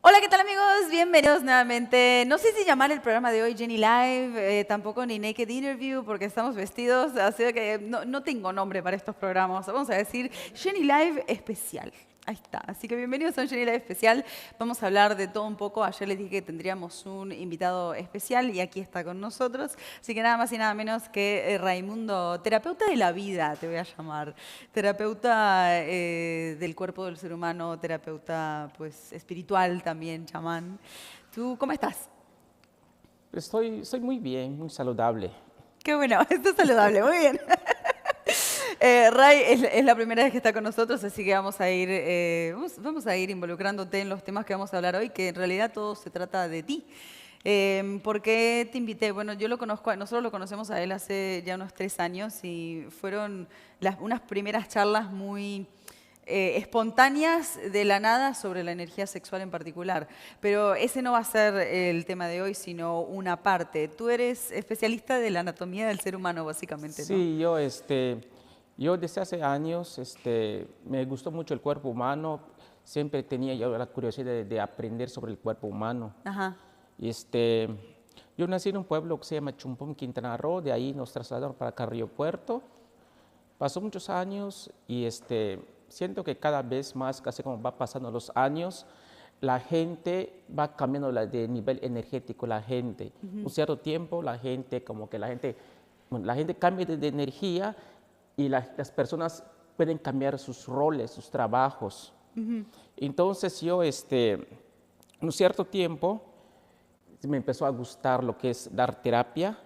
Hola, ¿qué tal amigos? Bienvenidos nuevamente. No sé si llamar el programa de hoy Jenny Live, tampoco ni Naked Interview, porque estamos vestidos, así que no tengo nombre para estos programas. Vamos a decir Jenny Live especial. Ahí está. Así que bienvenidos a un Jenny Live especial. Vamos a hablar de todo un poco. Ayer les dije que tendríamos un invitado especial y aquí está con nosotros. Así que nada más y nada menos que Raimundo, terapeuta de la vida, te voy a llamar. Terapeuta del cuerpo del ser humano, terapeuta pues espiritual también, chamán. ¿Tú cómo estás? Estoy muy bien, muy saludable. Qué bueno, esto es saludable, muy bien. Ray es la primera vez que está con nosotros, así que vamos a ir involucrándote en los temas que vamos a hablar hoy, que en realidad todo se trata de ti. ¿Por qué te invité? Bueno, yo lo conozco, nosotros lo conocemos a él hace ya unos 3 años y fueron unas primeras charlas muy espontáneas de la nada sobre la energía sexual en particular. Pero ese no va a ser el tema de hoy, sino una parte. Tú eres especialista de la anatomía del ser humano, básicamente, ¿no? Sí, yo desde hace años me gustó mucho el cuerpo humano. Siempre tenía yo la curiosidad de aprender sobre el cuerpo humano. Ajá. Y yo nací en un pueblo que se llama Chumpón, Quintana Roo. De ahí nos trasladaron para Carrillo Puerto. Pasó muchos años y siento que cada vez más, casi como va pasando los años, la gente va cambiando de nivel energético, la gente. Un cierto tiempo, bueno, la gente cambia de energía y las personas pueden cambiar sus roles, sus trabajos. Entonces un cierto tiempo, me empezó a gustar lo que es dar terapia.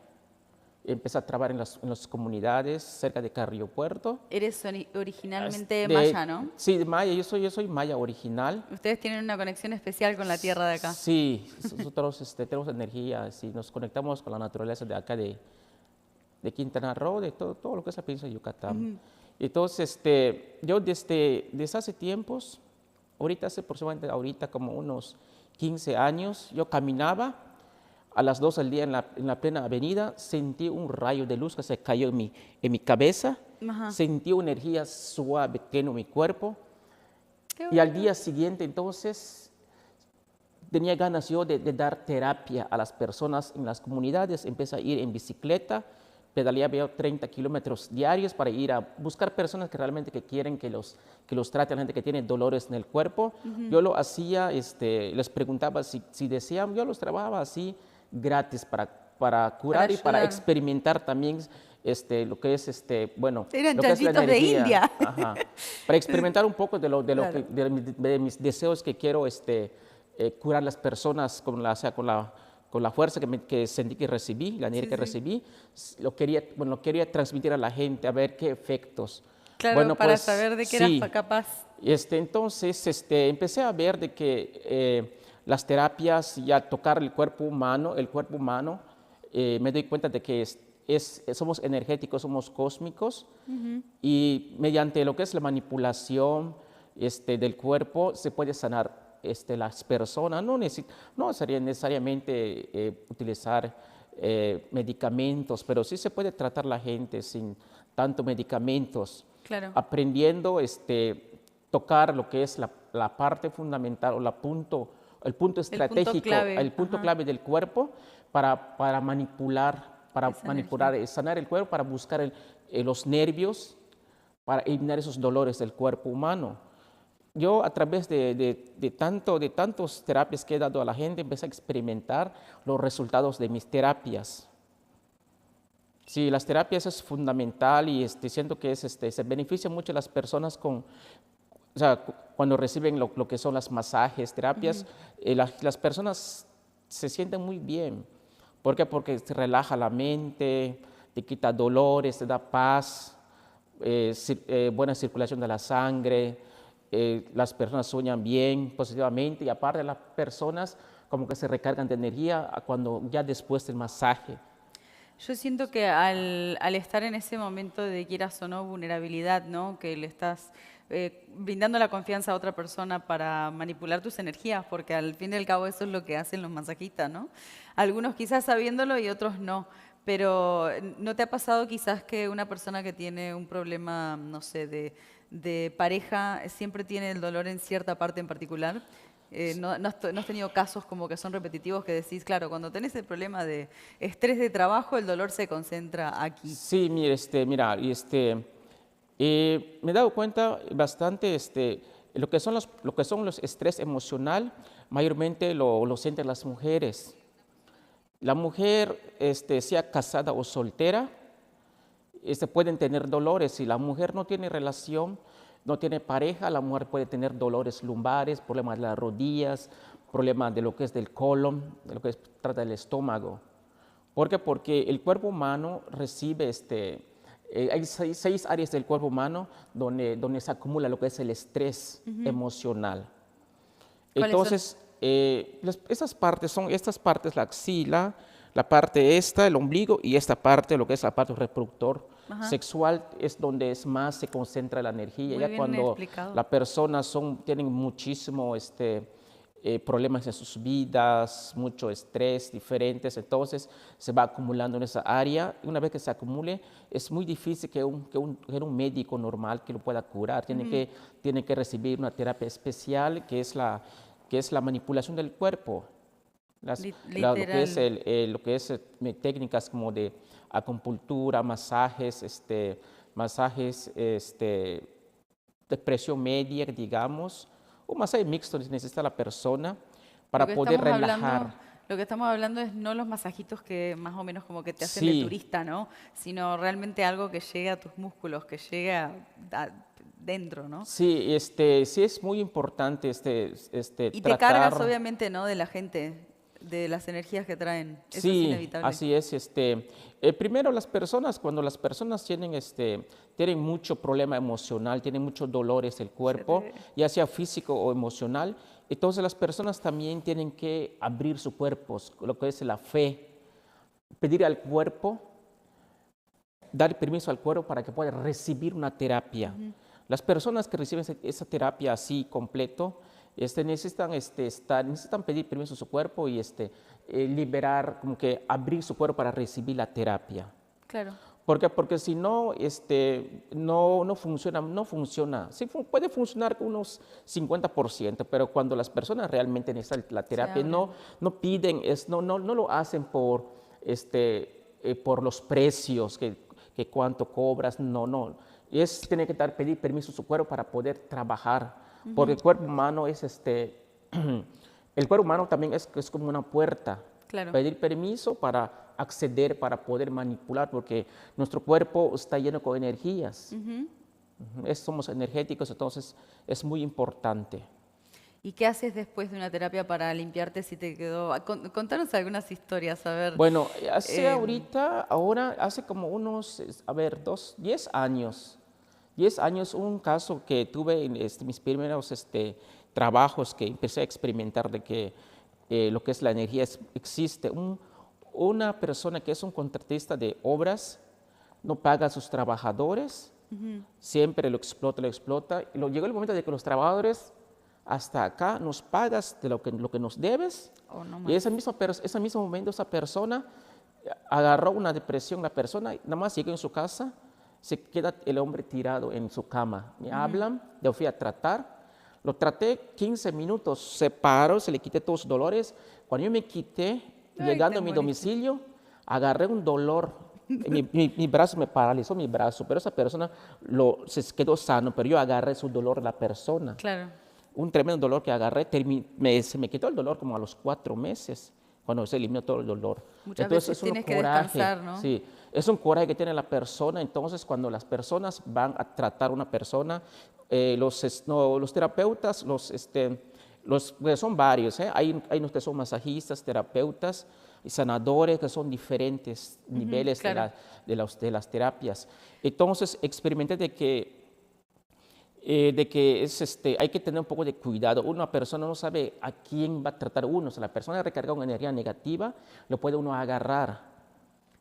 Empecé a trabajar en las comunidades cerca de Carrillo Puerto. Eres originalmente maya, ¿no? Sí, de maya, yo soy maya original. Ustedes tienen una conexión especial con la tierra de acá. Sí, nosotros tenemos energía, sí, nos conectamos con la naturaleza de acá de Quintana Roo, de todo lo que es la península de Yucatán. Entonces, yo desde hace tiempos, hace aproximadamente como unos 15 años, yo caminaba a las 2 del día en la plena avenida, sentí un rayo de luz que se cayó en mi cabeza, Ajá. sentí una energía suave que en mi cuerpo. Qué Y al bueno. día siguiente, entonces, tenía ganas yo de dar terapia a las personas en las comunidades. Empecé a ir en bicicleta, pedaleaba yo 30 kilómetros diarios para ir a buscar personas que realmente quieren que los traten, gente que tiene dolores en el cuerpo. Yo lo hacía, les preguntaba si deseaban, yo los trabajaba así gratis para curar y para ayudar. experimentar también lo que es, bueno, Eran lo que es la chanchitos de energía. India. Ajá. Para experimentar un poco Claro. de mis deseos que quiero curar las personas con la fuerza que sentí que recibí, la energía Sí, que sí. recibí. Lo quería transmitir a la gente, a ver qué efectos. Claro, Bueno, para pues saber de qué eras sí. capaz. Entonces empecé a ver de que las terapias, ya tocar el cuerpo humano, me doy cuenta de que somos energéticos, somos cósmicos, y mediante lo que es la manipulación del cuerpo se puede sanar las personas. No sería necesariamente utilizar medicamentos, pero sí se puede tratar la gente sin tanto medicamentos, Claro. aprendiendo tocar lo que es la parte fundamental o el punto El punto estratégico, clave. el punto Ajá. clave del cuerpo para Esa energía. sanar el cuerpo, para buscar los nervios, para eliminar esos dolores del cuerpo humano. Yo, a través de tantas terapias que he dado a la gente, empecé a experimentar los resultados de mis terapias. Sí, las terapias es fundamental y siento que se beneficia mucho a las personas o sea, cuando reciben lo que son las masajes, terapias. Las personas se sienten muy bien. ¿Por qué? Porque te relaja la mente, te quita dolores, te da paz, buena circulación de la sangre, las personas sueñan bien, positivamente, y aparte las personas como que se recargan de energía cuando ya después del masaje. Yo siento que al estar en ese momento de quieras o no vulnerabilidad, ¿no? Que le estás brindando la confianza a otra persona para manipular tus energías, porque al fin y al cabo eso es lo que hacen los masajistas, ¿no? Algunos quizás sabiéndolo y otros no. Pero ¿no te ha pasado quizás que una persona que tiene un problema, no sé, de pareja siempre tiene el dolor en cierta parte en particular? ¿No has tenido casos como que son repetitivos que decís, claro, cuando tenés el problema de estrés de trabajo, el dolor se concentra aquí? Sí, mire, mira, me he dado cuenta bastante lo que son los estrés emocional, mayormente lo sienten las mujeres. La mujer, sea casada o soltera, pueden tener dolores. Si la mujer no tiene relación, no tiene pareja, la mujer puede tener dolores lumbares, problemas de las rodillas, problemas de lo que es del colon, de lo que trata del estómago. ¿Por qué? Porque el cuerpo humano recibe, hay seis áreas del cuerpo humano donde se acumula lo que es el estrés emocional. ¿Cuáles son? Entonces, estas partes, la axila, la parte el ombligo y esta parte, lo que es la parte reproductor sexual, es donde más se concentra la energía. Muy Ya bien cuando explicado. las personas tienen muchísimo problemas en sus vidas, mucho estrés diferentes, entonces se va acumulando en esa área. Y una vez que se acumule, es muy difícil que un médico normal que lo pueda curar. Tiene que recibir una terapia especial que es la manipulación del cuerpo. Lo que es, Literal. técnicas como de acupuntura, masajes, de presión media, digamos, un masaje mixto necesita la persona Lo para que poder estamos hablando, relajar. lo que estamos hablando es no los masajitos que más o menos como que te hacen de Sí, turista, ¿no? Sino realmente algo que llegue a tus músculos, que llegue dentro, ¿no? sí, sí es muy importante Y te cargas tratar. obviamente, ¿no? De la gente, de las energías que traen. Eso es Sí, inevitable. así es. Primero cuando las personas tienen mucho problema emocional, tienen muchos dolores del Se cuerpo, te- ya sea físico o emocional, entonces las personas también tienen que abrir su cuerpo, lo que es la fe, pedir al cuerpo, dar permiso al cuerpo para que pueda recibir una terapia. Las personas que reciben esa terapia así completo, necesitan pedir permiso a su cuerpo y liberar, como que abrir su cuerpo para recibir la terapia. Claro. ¿Por qué? Porque si no, no funciona, no funciona. Sí, puede funcionar con unos 50%, pero cuando las personas realmente necesitan la Se terapia, abren. no piden, no lo hacen por los precios, que cuánto cobras, no. Tiene que pedir permiso a su cuerpo para poder trabajar, porque el cuerpo humano el cuerpo humano también es como una puerta. Claro. Pedir permiso para acceder, para poder manipular, porque nuestro cuerpo está lleno con energías. Somos energéticos, entonces es muy importante. ¿Y qué haces después de una terapia para limpiarte si te quedó? Contanos algunas historias, a ver. Bueno, em, hace como unos, 10 años. 10 años, un caso que tuve en mis primeros trabajos que empecé a experimentar de que lo que es la energía existe. Una persona que es un contratista de obras no paga a sus trabajadores, siempre lo explota. Y llegó el momento de que los trabajadores, hasta acá nos pagas de lo que nos debes. o no Y más. ese mismo momento esa persona agarró una depresión, la persona nada más llegó en su casa, se queda el hombre tirado en su cama. Me hablan, lo fui a tratar, lo traté 15 minutos, se paró, se le quité todos los dolores. Cuando yo me quité, Ay, llegando te a mi moriste. domicilio, agarré un dolor. Mi brazo me paralizó, mi brazo, pero esa persona se quedó sano, pero yo agarré su dolor de la persona. Claro. Un tremendo dolor que agarré, se me quitó el dolor como a los 4 meses, cuando se eliminó todo el dolor. Muchas Entonces veces es un tienes que coraje, descansar, ¿no? sí, es un coraje que tiene la persona. Entonces cuando las personas van a tratar a una persona, los terapeutas, pues son varios, hay unos que son masajistas, terapeutas y sanadores, que son diferentes niveles Claro. de las terapias. Entonces experimenté de que hay que tener un poco de cuidado. Una persona no sabe a quién va a tratar uno. Si la persona recarga una energía negativa, lo puede uno agarrar.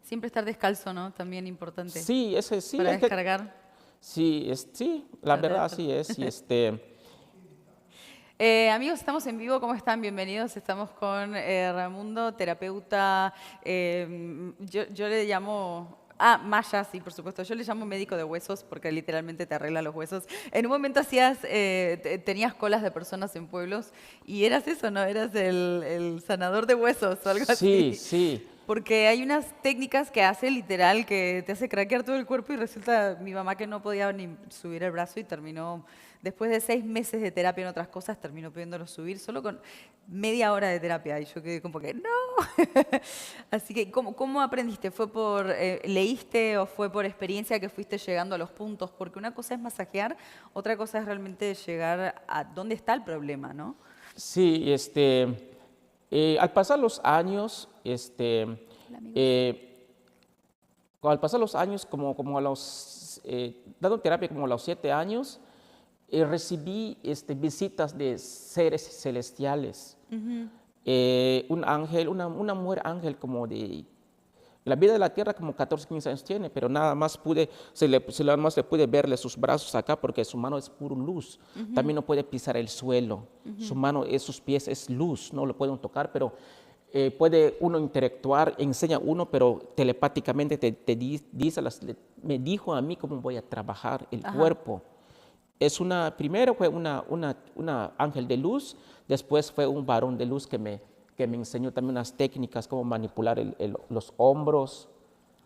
Siempre estar descalzo, ¿no? También importante. Sí, sí, Para descargar. sí, sí, la verdad así es. Amigos, estamos en vivo, ¿cómo están? Bienvenidos. Estamos con Raimundo, terapeuta. Yo le llamo Maya, sí, por supuesto. Yo le llamo médico de huesos porque literalmente te arregla los huesos. En un momento tenías colas de personas en pueblos y eras eso, ¿no? Eras el sanador de huesos o algo Sí, así. sí. Porque hay unas técnicas que hace literal que te hace craquear todo el cuerpo y resulta mi mamá que no podía ni subir el brazo y terminó, después de 6 meses de terapia en otras cosas, terminó pudiéndolo subir solo con media hora de terapia. Y yo quedé como que, no. Así que, ¿cómo aprendiste? ¿Fue por, leíste o fue por experiencia que fuiste llegando a los puntos? Porque una cosa es masajear, otra cosa es realmente llegar a dónde está el problema, ¿no? Sí, al pasar los años, Hola, amigos. al pasar los años, como a los, dando terapia como a los 7 años, recibí visitas de seres celestiales. Un ángel, una mujer ángel como de la vida de la tierra como 14, 15 años tiene, pero nada más nada más le pude verle sus brazos acá porque su mano es pura luz. También no puede pisar el suelo. Su mano, sus pies es luz, no lo pueden tocar, pero puede uno interactuar, enseña uno, pero telepáticamente dice, me dijo a mí cómo voy a trabajar el cuerpo. Primero fue una ángel de luz, después fue un varón de luz que me enseñó también unas técnicas, cómo manipular los hombros.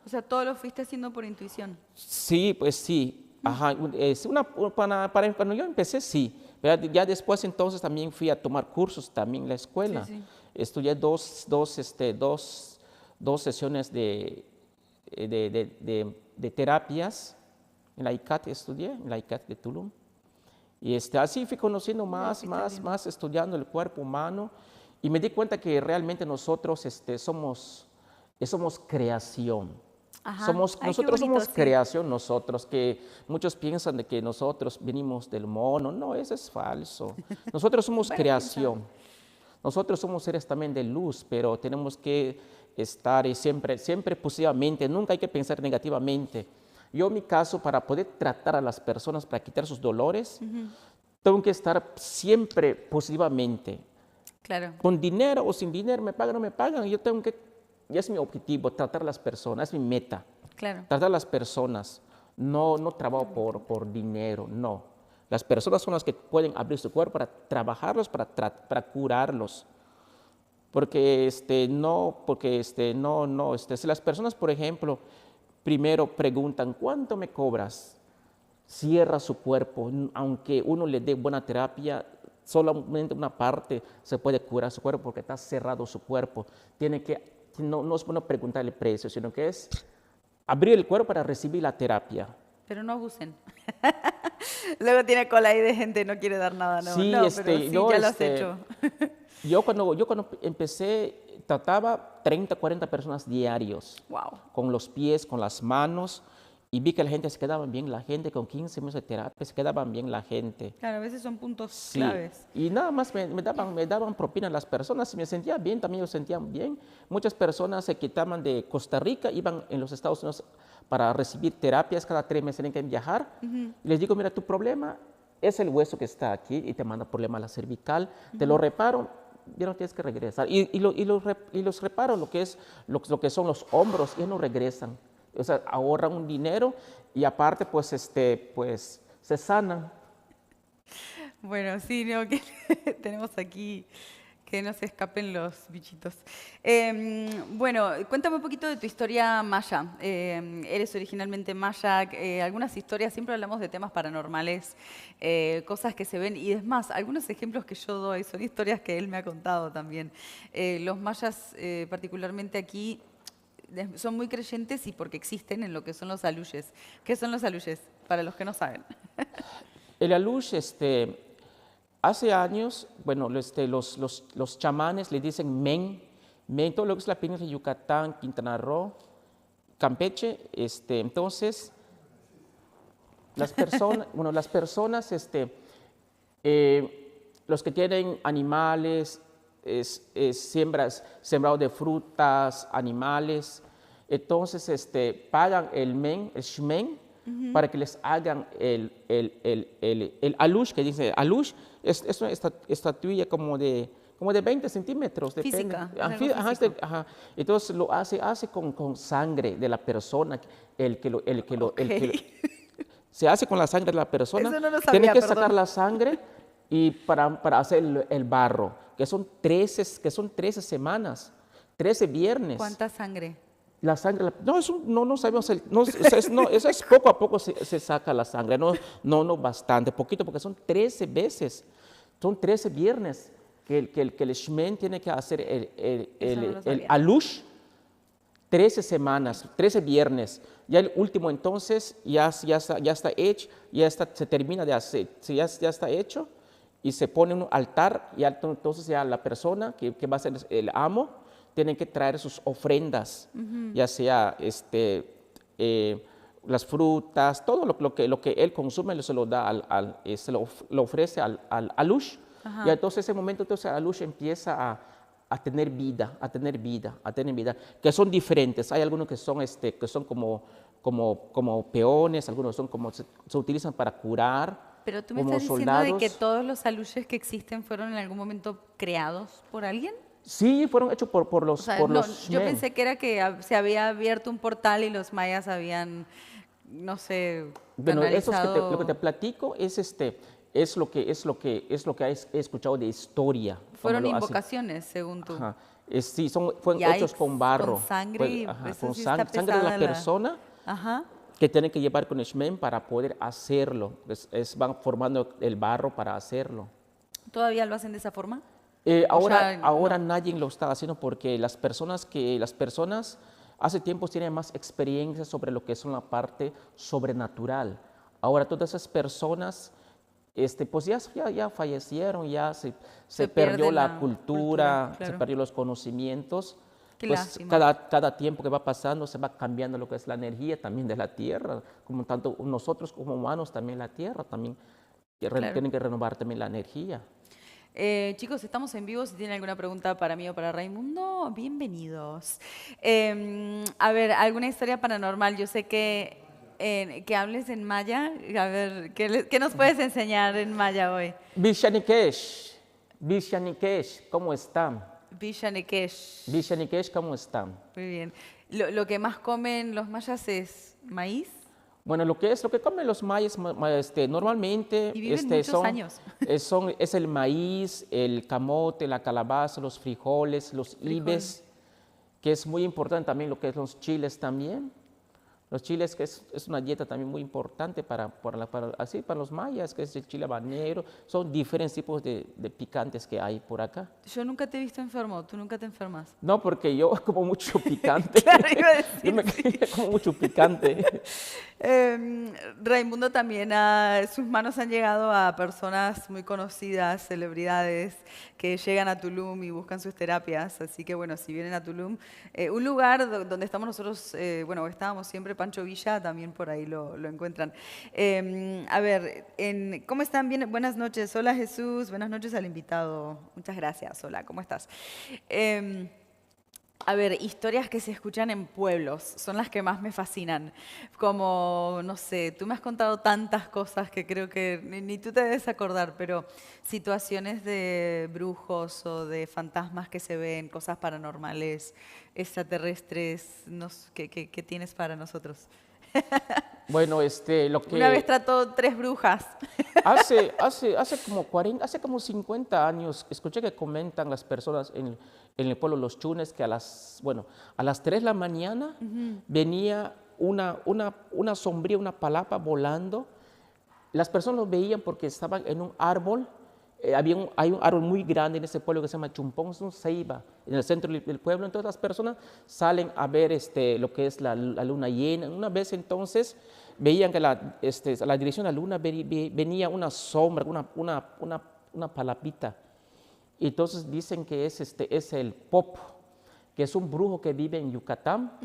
O sea, todo lo fuiste haciendo por intuición. Sí, pues sí. Ajá, cuando yo empecé, sí. Pero ya después entonces también fui a tomar cursos también en la escuela. Sí, sí. Estudié dos sesiones de terapias. En la ICAT estudié, en la ICAT de Tulum. Y así fui conociendo más, estudiando el cuerpo humano. Y me di cuenta que realmente nosotros somos creación. Ajá. Ay, qué Nosotros bonito, somos sí. creación, nosotros, que muchos piensan de que nosotros venimos del mono. No, eso es falso. Nosotros somos Bueno, quién sabe. creación. Nosotros somos seres también de luz, pero tenemos que estar siempre positivamente, nunca hay que pensar negativamente. Yo, en mi caso, para poder tratar a las personas, para quitar sus dolores, tengo que estar siempre positivamente. Claro, Con dinero o sin dinero, me pagan o no me pagan, ya es mi objetivo, tratar a las personas, es mi meta. claro. Tratar a las personas, no trabajo por dinero, no. Las personas son las que pueden abrir su cuerpo para trabajarlos, para curarlos. Porque, si las personas, por ejemplo, primero preguntan, ¿cuánto me cobras? Cierra su cuerpo, aunque uno le dé buena terapia, solamente una parte se puede curar su cuerpo porque está cerrado su cuerpo. No es bueno preguntar el precio, sino que es abrir el cuerpo para recibir la terapia. Pero no abusen. Luego tiene cola ahí de gente, no quiere dar nada, no. Sí, No, pero sí, ya lo has hecho. yo cuando empecé trataba 30, 40 personas diarios, Wow. con los pies, con las manos, y vi que la gente se quedaba bien, la gente con 15 minutos de terapia se quedaban bien la gente. Claro, a veces son puntos Sí, claves. y nada más me daban propina las personas y me sentía bien, también ellos sentían bien. Muchas personas se quitaban de Costa Rica, iban en los Estados Unidos para recibir terapias, cada 3 meses tienen que viajar. Y les digo, mira, tu problema es el hueso que está aquí y te manda problema a la cervical, te lo reparo, ya no tienes que regresar. Y los reparo, lo que son los hombros, ya no regresan. O sea, ahorran un dinero y aparte, pues se sanan. Bueno, sí, no, que tenemos aquí que no se escapen los bichitos. Bueno, cuéntame un poquito de tu historia maya. Eres originalmente maya. Algunas historias, siempre hablamos de temas paranormales, cosas que se ven. Y es más, algunos ejemplos que yo doy son historias que él me ha contado también. Los mayas, particularmente aquí, son muy creyentes y porque existen en lo que son los aluyes. ¿Qué son los aluyes? Para los que no saben. El alush, hace años, bueno, los chamanes le dicen men, todo lo que es la península de Yucatán, Quintana Roo, Campeche, entonces, las personas, los que tienen animales, sembrado de frutas, animales, entonces pagan el shmen, para que les hagan el alush, que dice alush, es una estatuilla como de como de 20 centímetros, depende. Física, es algo Ajá. físico. Entonces lo hace con sangre de la persona, se hace con la sangre de la persona, Eso no lo tiene sabía, que sacar perdón. la sangre y para hacer el barro, que son 13 semanas, 13 viernes. ¿Cuánta sangre? La sangre, no, no sabemos, eso es poco a poco se saca la sangre, no bastante, poquito, porque son 13 veces, son 13 viernes que el Shmen tiene que hacer Eso no lo el sabía. alush, 13 semanas, 13 viernes. Ya el último entonces ya está hecho, se termina de hacer, ya está hecho y se pone un altar y entonces ya la persona que va a ser el amo tiene que traer sus ofrendas, ya sea las frutas, todo lo que él consume se lo da lo ofrece al alush. Y entonces ese momento entonces el alush empieza a tener vida, que son diferentes. Hay algunos que son como peones, algunos son como se utilizan para curar, Pero tú me como estás diciendo de que soldados. todos los aluches que existen fueron en algún momento creados por alguien. Sí, fueron hechos por O sea, por no, los yo Shmen. pensé que era que se había abierto un portal y los mayas habían, no sé, Bueno, lo que te canalizado. platico es lo que he escuchado de historia. Fueron Así. invocaciones, según tú. Ajá. Sí, fueron hechos Yikes, con barro, con sangre, y eso con sí está sangre de la pesada persona Ajá. que tienen que llevar con el Shmen para poder hacerlo. Van formando el barro para hacerlo. ¿Todavía lo hacen de esa forma? O Ahora, ya ahora no. nadie lo está haciendo porque las personas hace tiempo tienen más experiencia sobre lo que es la parte sobrenatural. Ahora todas esas personas pues ya fallecieron, se Se perdió pierde la la cultura, cultura, se claro. perdió los conocimientos. Qué Pues lástima. cada tiempo que va pasando se va cambiando lo que es la energía también de la tierra, como tanto nosotros como humanos también la tierra también Claro. tienen que renovar también la energía. Chicos, estamos en vivo. Si tienen alguna pregunta para mí o para Raimundo, bienvenidos. A ver, ¿alguna historia paranormal? Yo sé que hables en maya. A ver, ¿qué nos puedes enseñar en maya hoy? Vishanikesh, ¿cómo están? Vishanekesh. Vishanikesh, ¿cómo están? Muy bien. Lo que más comen los mayas es maíz Bueno, lo que comen los mayas normalmente y viven muchos años. es el maíz, el camote, la calabaza, los frijoles, los Frijol. ibes, que es muy importante también lo que es los chiles también. Los chiles, que es una dieta también muy importante para los mayas, que es el chile habanero. Son diferentes tipos de picantes que hay por acá. Yo nunca te he visto enfermo. Tú nunca te enfermas. No, porque yo como mucho picante. Claro, iba a Yo decir, sí. como mucho picante. Raimundo también, sus manos han llegado a personas muy conocidas, celebridades, que llegan a Tulum y buscan sus terapias. Así que bueno, si vienen a Tulum, un lugar donde estamos nosotros, bueno, estábamos siempre, Pancho Villa, también por ahí lo encuentran. A ver, ¿cómo están? Bien, buenas noches. Hola Jesús, buenas noches al invitado. Muchas gracias. Hola, ¿cómo estás? A ver, historias que se escuchan en pueblos son las que más me fascinan. Como, no sé, tú me has contado tantas cosas que creo que ni tú te debes acordar, pero situaciones de brujos o de fantasmas que se ven, cosas paranormales, extraterrestres, ¿qué tienes para nosotros? Bueno, Una vez trató 3 brujas. hace como 50 años, escuché que comentan las personas en el pueblo Los Chunes que a las 3 de la mañana venía una sombría, una palapa volando. Las personas lo veían porque estaban en un árbol. Hay un árbol muy grande en ese pueblo que se llama Chumpón, es un ceiba, en el centro del pueblo. Entonces las personas salen a ver lo que es la luna llena. Una vez entonces veían que a la dirección de la luna venía una sombra, una palapita. Y entonces dicen que es el pop, que es un brujo que vive en Yucatán.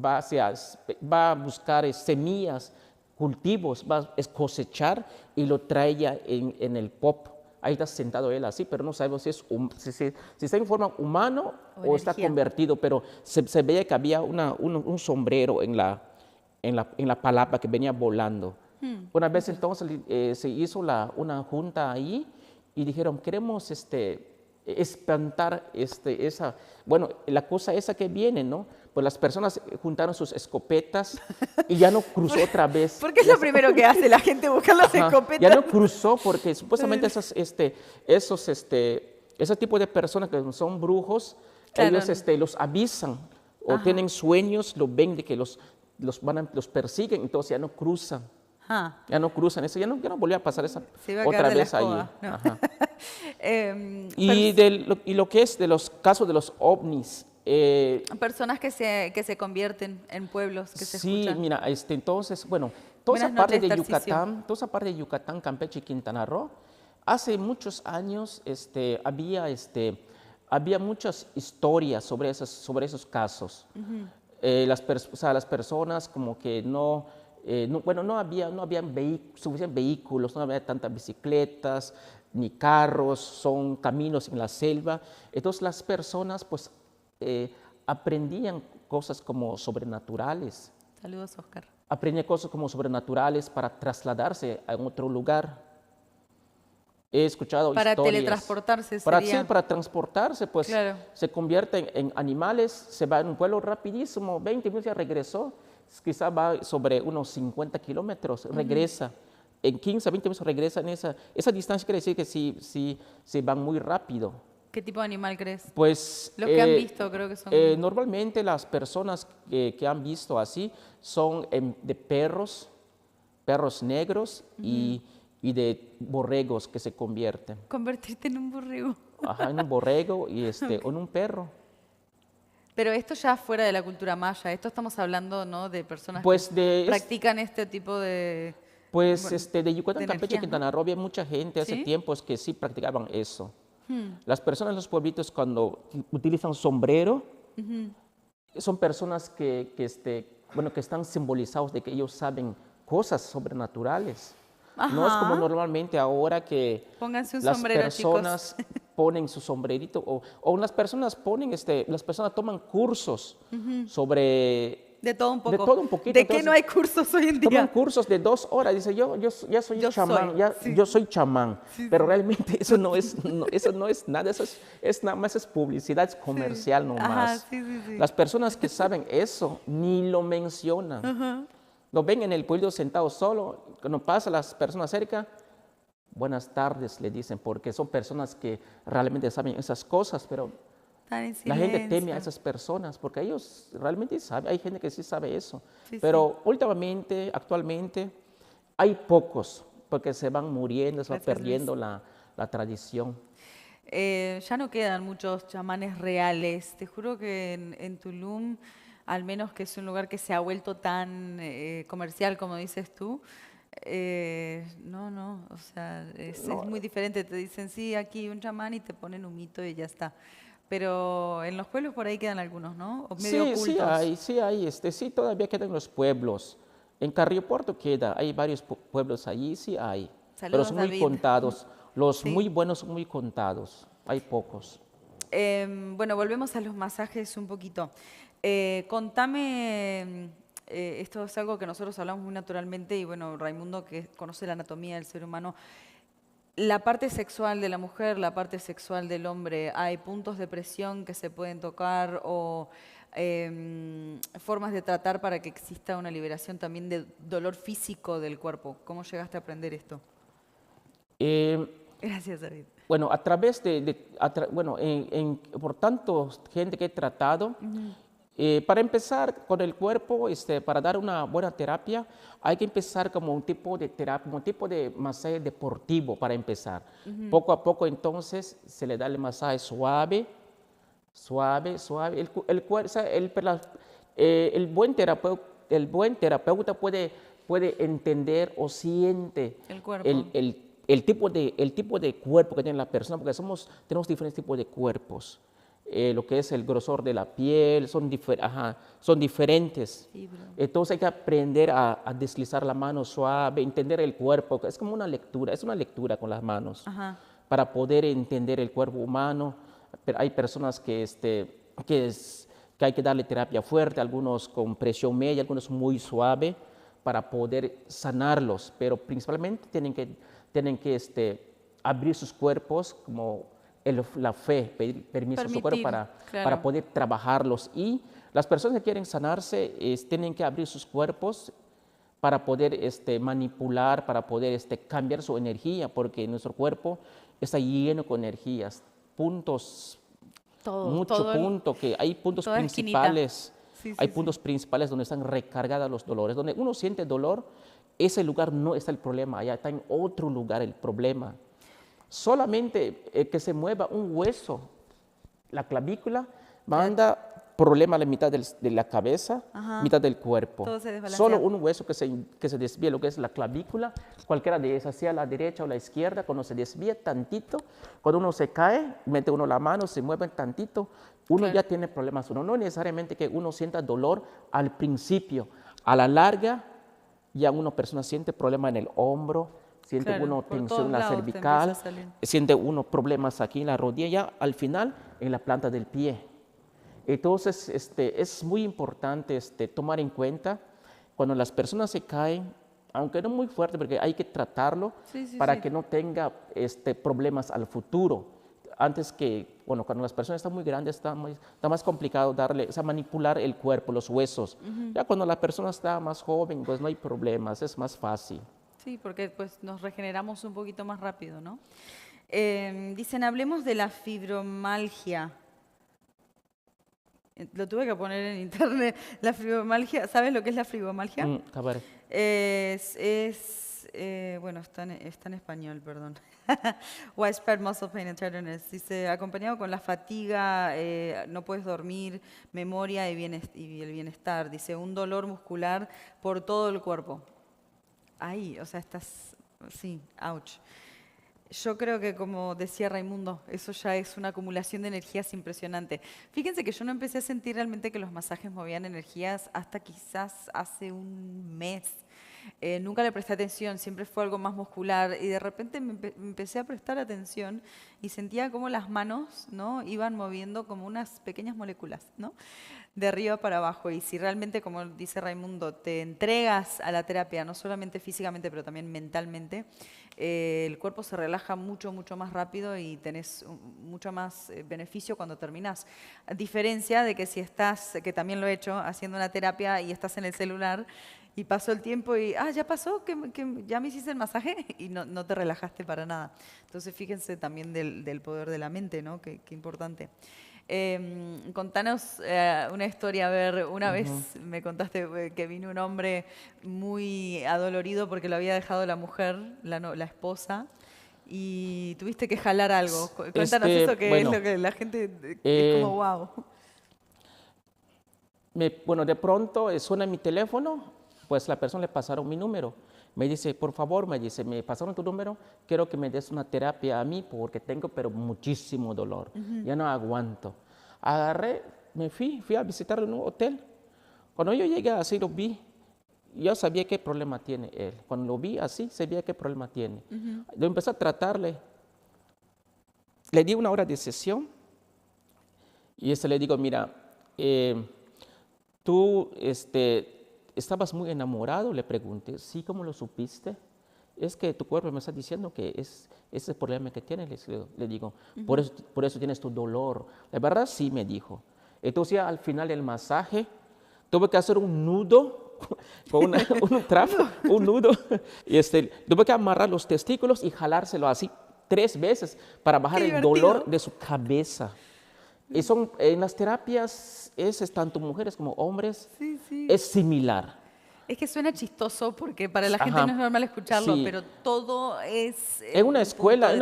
Va a buscar semillas, cultivos, va a cosechar y lo trae ya en el pop. Ahí está sentado él así, pero no sabemos si está en forma humano o está energía. convertido, pero se veía que había un sombrero en la palapa que venía volando. Una vez entonces se hizo una junta ahí y dijeron, queremos espantar bueno, la cosa esa que viene, ¿no? Pues las personas juntaron sus escopetas y ya no cruzó otra vez. Porque es lo primero que hace la gente, buscar las Ajá, escopetas. ya no cruzó porque supuestamente ese tipo de personas que son brujos, Claro. ellos los avisan o Ajá. tienen sueños, lo ven de que los persiguen, entonces ya no cruzan. Ajá. Ya no cruzan, eso ya no volvió a pasar esa Se iba a otra caer de la vez allí. escoba, ¿no? Ajá. Y Y lo que es de los casos de los ovnis, personas que se convierten en pueblos, que se sí, escuchan. mira, entonces, bueno, toda esa Buenas parte noches, de Tarcisio. Yucatán, Campeche y Quintana Roo, hace muchos años había muchas historias sobre esos casos. O sea, las personas como que bueno, no habían suficientes vehículos, no había tantas bicicletas ni carros, son caminos en la selva. Entonces las personas pues aprendían cosas como sobrenaturales. Saludos, Oscar. Aprendían cosas como sobrenaturales para trasladarse a otro lugar. He escuchado Para historias. teletransportarse Para, sería. sí, para transportarse, pues Claro. se convierten en animales, se va en un vuelo rapidísimo, 20 minutos ya regresó, quizá va sobre unos 50 kilómetros, regresa. En 15, 20 minutos regresa en esa distancia, quiere decir que sí van muy rápido. ¿Qué tipo de animal crees? Pues Los que han visto creo que son... normalmente las personas que han visto así son de perros negros y de borregos que se convierten. Convertirte en un borrego. Ajá, en un borrego y o en un perro. Pero esto ya fuera de la cultura maya, esto estamos hablando, ¿no?, de personas Pues que practican este tipo de... Pues bueno, de Yucatán, de Campeche, energías, ¿no? Quintana Roo, había mucha gente hace ¿Sí? tiempos que sí practicaban eso. Las personas en los pueblitos cuando utilizan sombrero, son personas bueno, que están simbolizados de que ellos saben cosas sobrenaturales. No es como Ajá. normalmente ahora que Pónganse un las sombrero, personas ponen su sombrerito o las personas toman cursos sobre De todo un poco. de todo un poquito. ¿De qué Entonces, no hay cursos hoy en toman día? cursos de 2 horas, dice yo ya soy Yo chamán, soy, sí. yo soy chamán, Sí, pero sí. realmente eso no es nada, es nada más es publicidad, es comercial nomás. Ajá, sí. Las personas que saben eso ni lo mencionan. Ajá. Lo ven en el pueblo sentado solo, cuando pasa las personas cerca, buenas tardes le dicen, porque son personas que realmente saben esas cosas, pero Están en la gente silencio. teme a esas personas porque ellos realmente saben, hay gente que sí sabe eso. Sí, Pero actualmente, hay pocos porque se van muriendo, se va Gracias, perdiendo la tradición. Ya no quedan muchos chamanes reales. Te juro que en Tulum, al menos que es un lugar que se ha vuelto tan comercial como dices tú, no, o sea, es muy diferente. Te dicen, sí, aquí un chamán y te ponen un mito y ya está. Pero en los pueblos por ahí quedan algunos, ¿no? O medio ocultos. Sí hay, sí todavía quedan los pueblos. En Carrillo Puerto hay varios pueblos allí, sí hay. Pero Saludos, son muy David. contados. Los Sí. muy buenos son muy contados. Hay pocos. Bueno, volvemos a los masajes un poquito. Contame, esto es algo que nosotros hablamos muy naturalmente y bueno, Raimundo, que conoce la anatomía del ser humano, la parte sexual de la mujer, la parte sexual del hombre, ¿hay puntos de presión que se pueden tocar o formas de tratar para que exista una liberación también de dolor físico del cuerpo? ¿Cómo llegaste a aprender esto? Gracias, David. Bueno, a través por tanto gente que he tratado, para empezar con el cuerpo, para dar una buena terapia, hay que empezar como un tipo de terapia, como un tipo de masaje deportivo para empezar. Poco a poco entonces se le da el masaje suave. El buen terapeuta puede entender o siente El cuerpo. el tipo de cuerpo que tiene la persona, porque tenemos diferentes tipos de cuerpos. Lo que es el grosor de la piel, son diferentes. Sí, bro. Entonces hay que aprender a deslizar la mano suave, entender el cuerpo. Es como una lectura, es una lectura con las manos. Ajá. Para poder entender el cuerpo humano. Pero hay personas que hay que darle terapia fuerte, algunos con presión media, algunos muy suave, para poder sanarlos. Pero principalmente tienen que abrir sus cuerpos como la fe, pedir permiso a su cuerpo para claro. poder trabajarlos. Y las personas que quieren sanarse tienen que abrir sus cuerpos para poder manipular, para poder cambiar su energía, porque nuestro cuerpo está lleno con energías, puntos, que hay puntos principales, hay puntos principales donde están recargados los dolores, donde uno siente dolor, ese lugar no está el problema, allá está en otro lugar el problema. Solamente que se mueva un hueso, la clavícula, manda problema a la mitad de la cabeza, mitad del cuerpo. Solo un hueso que se desvía, lo que es la clavícula, cualquiera de esas, sea la derecha o la izquierda, cuando se desvía tantito, cuando uno se cae, mete uno la mano, se mueve tantito, uno ya tiene problemas. No necesariamente que uno sienta dolor al principio, a la larga, ya una persona siente problema en el hombro, siente uno tensión en la cervical, siente uno problemas aquí en la rodilla, ya al final en la planta del pie. Entonces, es muy importante tomar en cuenta cuando las personas se caen, aunque no muy fuerte, porque hay que tratarlo para que no tenga problemas al futuro. Antes que, bueno, cuando las personas están muy grandes, está más complicado manipular el cuerpo, los huesos. Ya cuando la persona está más joven, pues no hay problemas, es más fácil. Sí, porque pues nos regeneramos un poquito más rápido, ¿no? Dicen, hablemos de la fibromialgia. Lo tuve que poner en internet. La fibromialgia, ¿sabes lo que es la fibromialgia? Bueno, está en español, perdón. Widespread muscle pain and tenderness. Dice, acompañado con la fatiga, no puedes dormir, memoria y el bienestar. Dice, un dolor muscular por todo el cuerpo. Ahí, o sea, estás, sí, ouch. Yo creo que, como decía Raimundo, eso ya es una acumulación de energías impresionante. Fíjense que yo no empecé a sentir realmente que los masajes movían energías hasta quizás hace un mes. Nunca le presté atención, siempre fue algo más muscular y de repente me empecé a prestar atención y sentía como las manos, ¿no?, iban moviendo como unas pequeñas moléculas, ¿no?, de arriba para abajo. Y si realmente, como dice Raimundo, te entregas a la terapia, no solamente físicamente, pero también mentalmente, el cuerpo se relaja mucho, mucho más rápido y tenés mucho más beneficio cuando terminás. A diferencia de que si estás, que también lo he hecho, haciendo una terapia y estás en el celular y pasó el tiempo y, ya pasó, que ya me hiciste el masaje y no te relajaste para nada. Entonces, fíjense también del poder de la mente, ¿no? Qué importante. Contanos una historia. A ver, una vez me contaste que vino un hombre muy adolorido porque lo había dejado la mujer, la esposa, y tuviste que jalar algo. Cuéntanos eso, que es lo que la gente es como wow. Bueno, de pronto suena mi teléfono, pues la persona le pasaron mi número. Me dice, por favor, me pasaron tu número, quiero que me des una terapia a mí porque tengo pero muchísimo dolor, ya no aguanto. Agarré, me fui a visitarlo en un hotel. Cuando yo llegué así lo vi, yo sabía qué problema tiene él. Cuando lo vi así, sabía qué problema tiene. Yo empecé a tratarle. Le di una hora de sesión y le digo, mira, tú ¿estabas muy enamorado? Le pregunté. Sí, ¿cómo lo supiste? Es que tu cuerpo me está diciendo que es ese problema que tienes. Le digo, por eso tienes tu dolor. La verdad, sí, me dijo. Entonces, al final del masaje, tuve que hacer un nudo con un trapo, un nudo. Y tuve que amarrar los testículos y jalárselo así 3 veces para bajar el dolor de su cabeza. Y en las terapias, tanto mujeres como hombres, es similar. Es que suena chistoso porque para la gente no es normal escucharlo, pero todo es en una escuela, en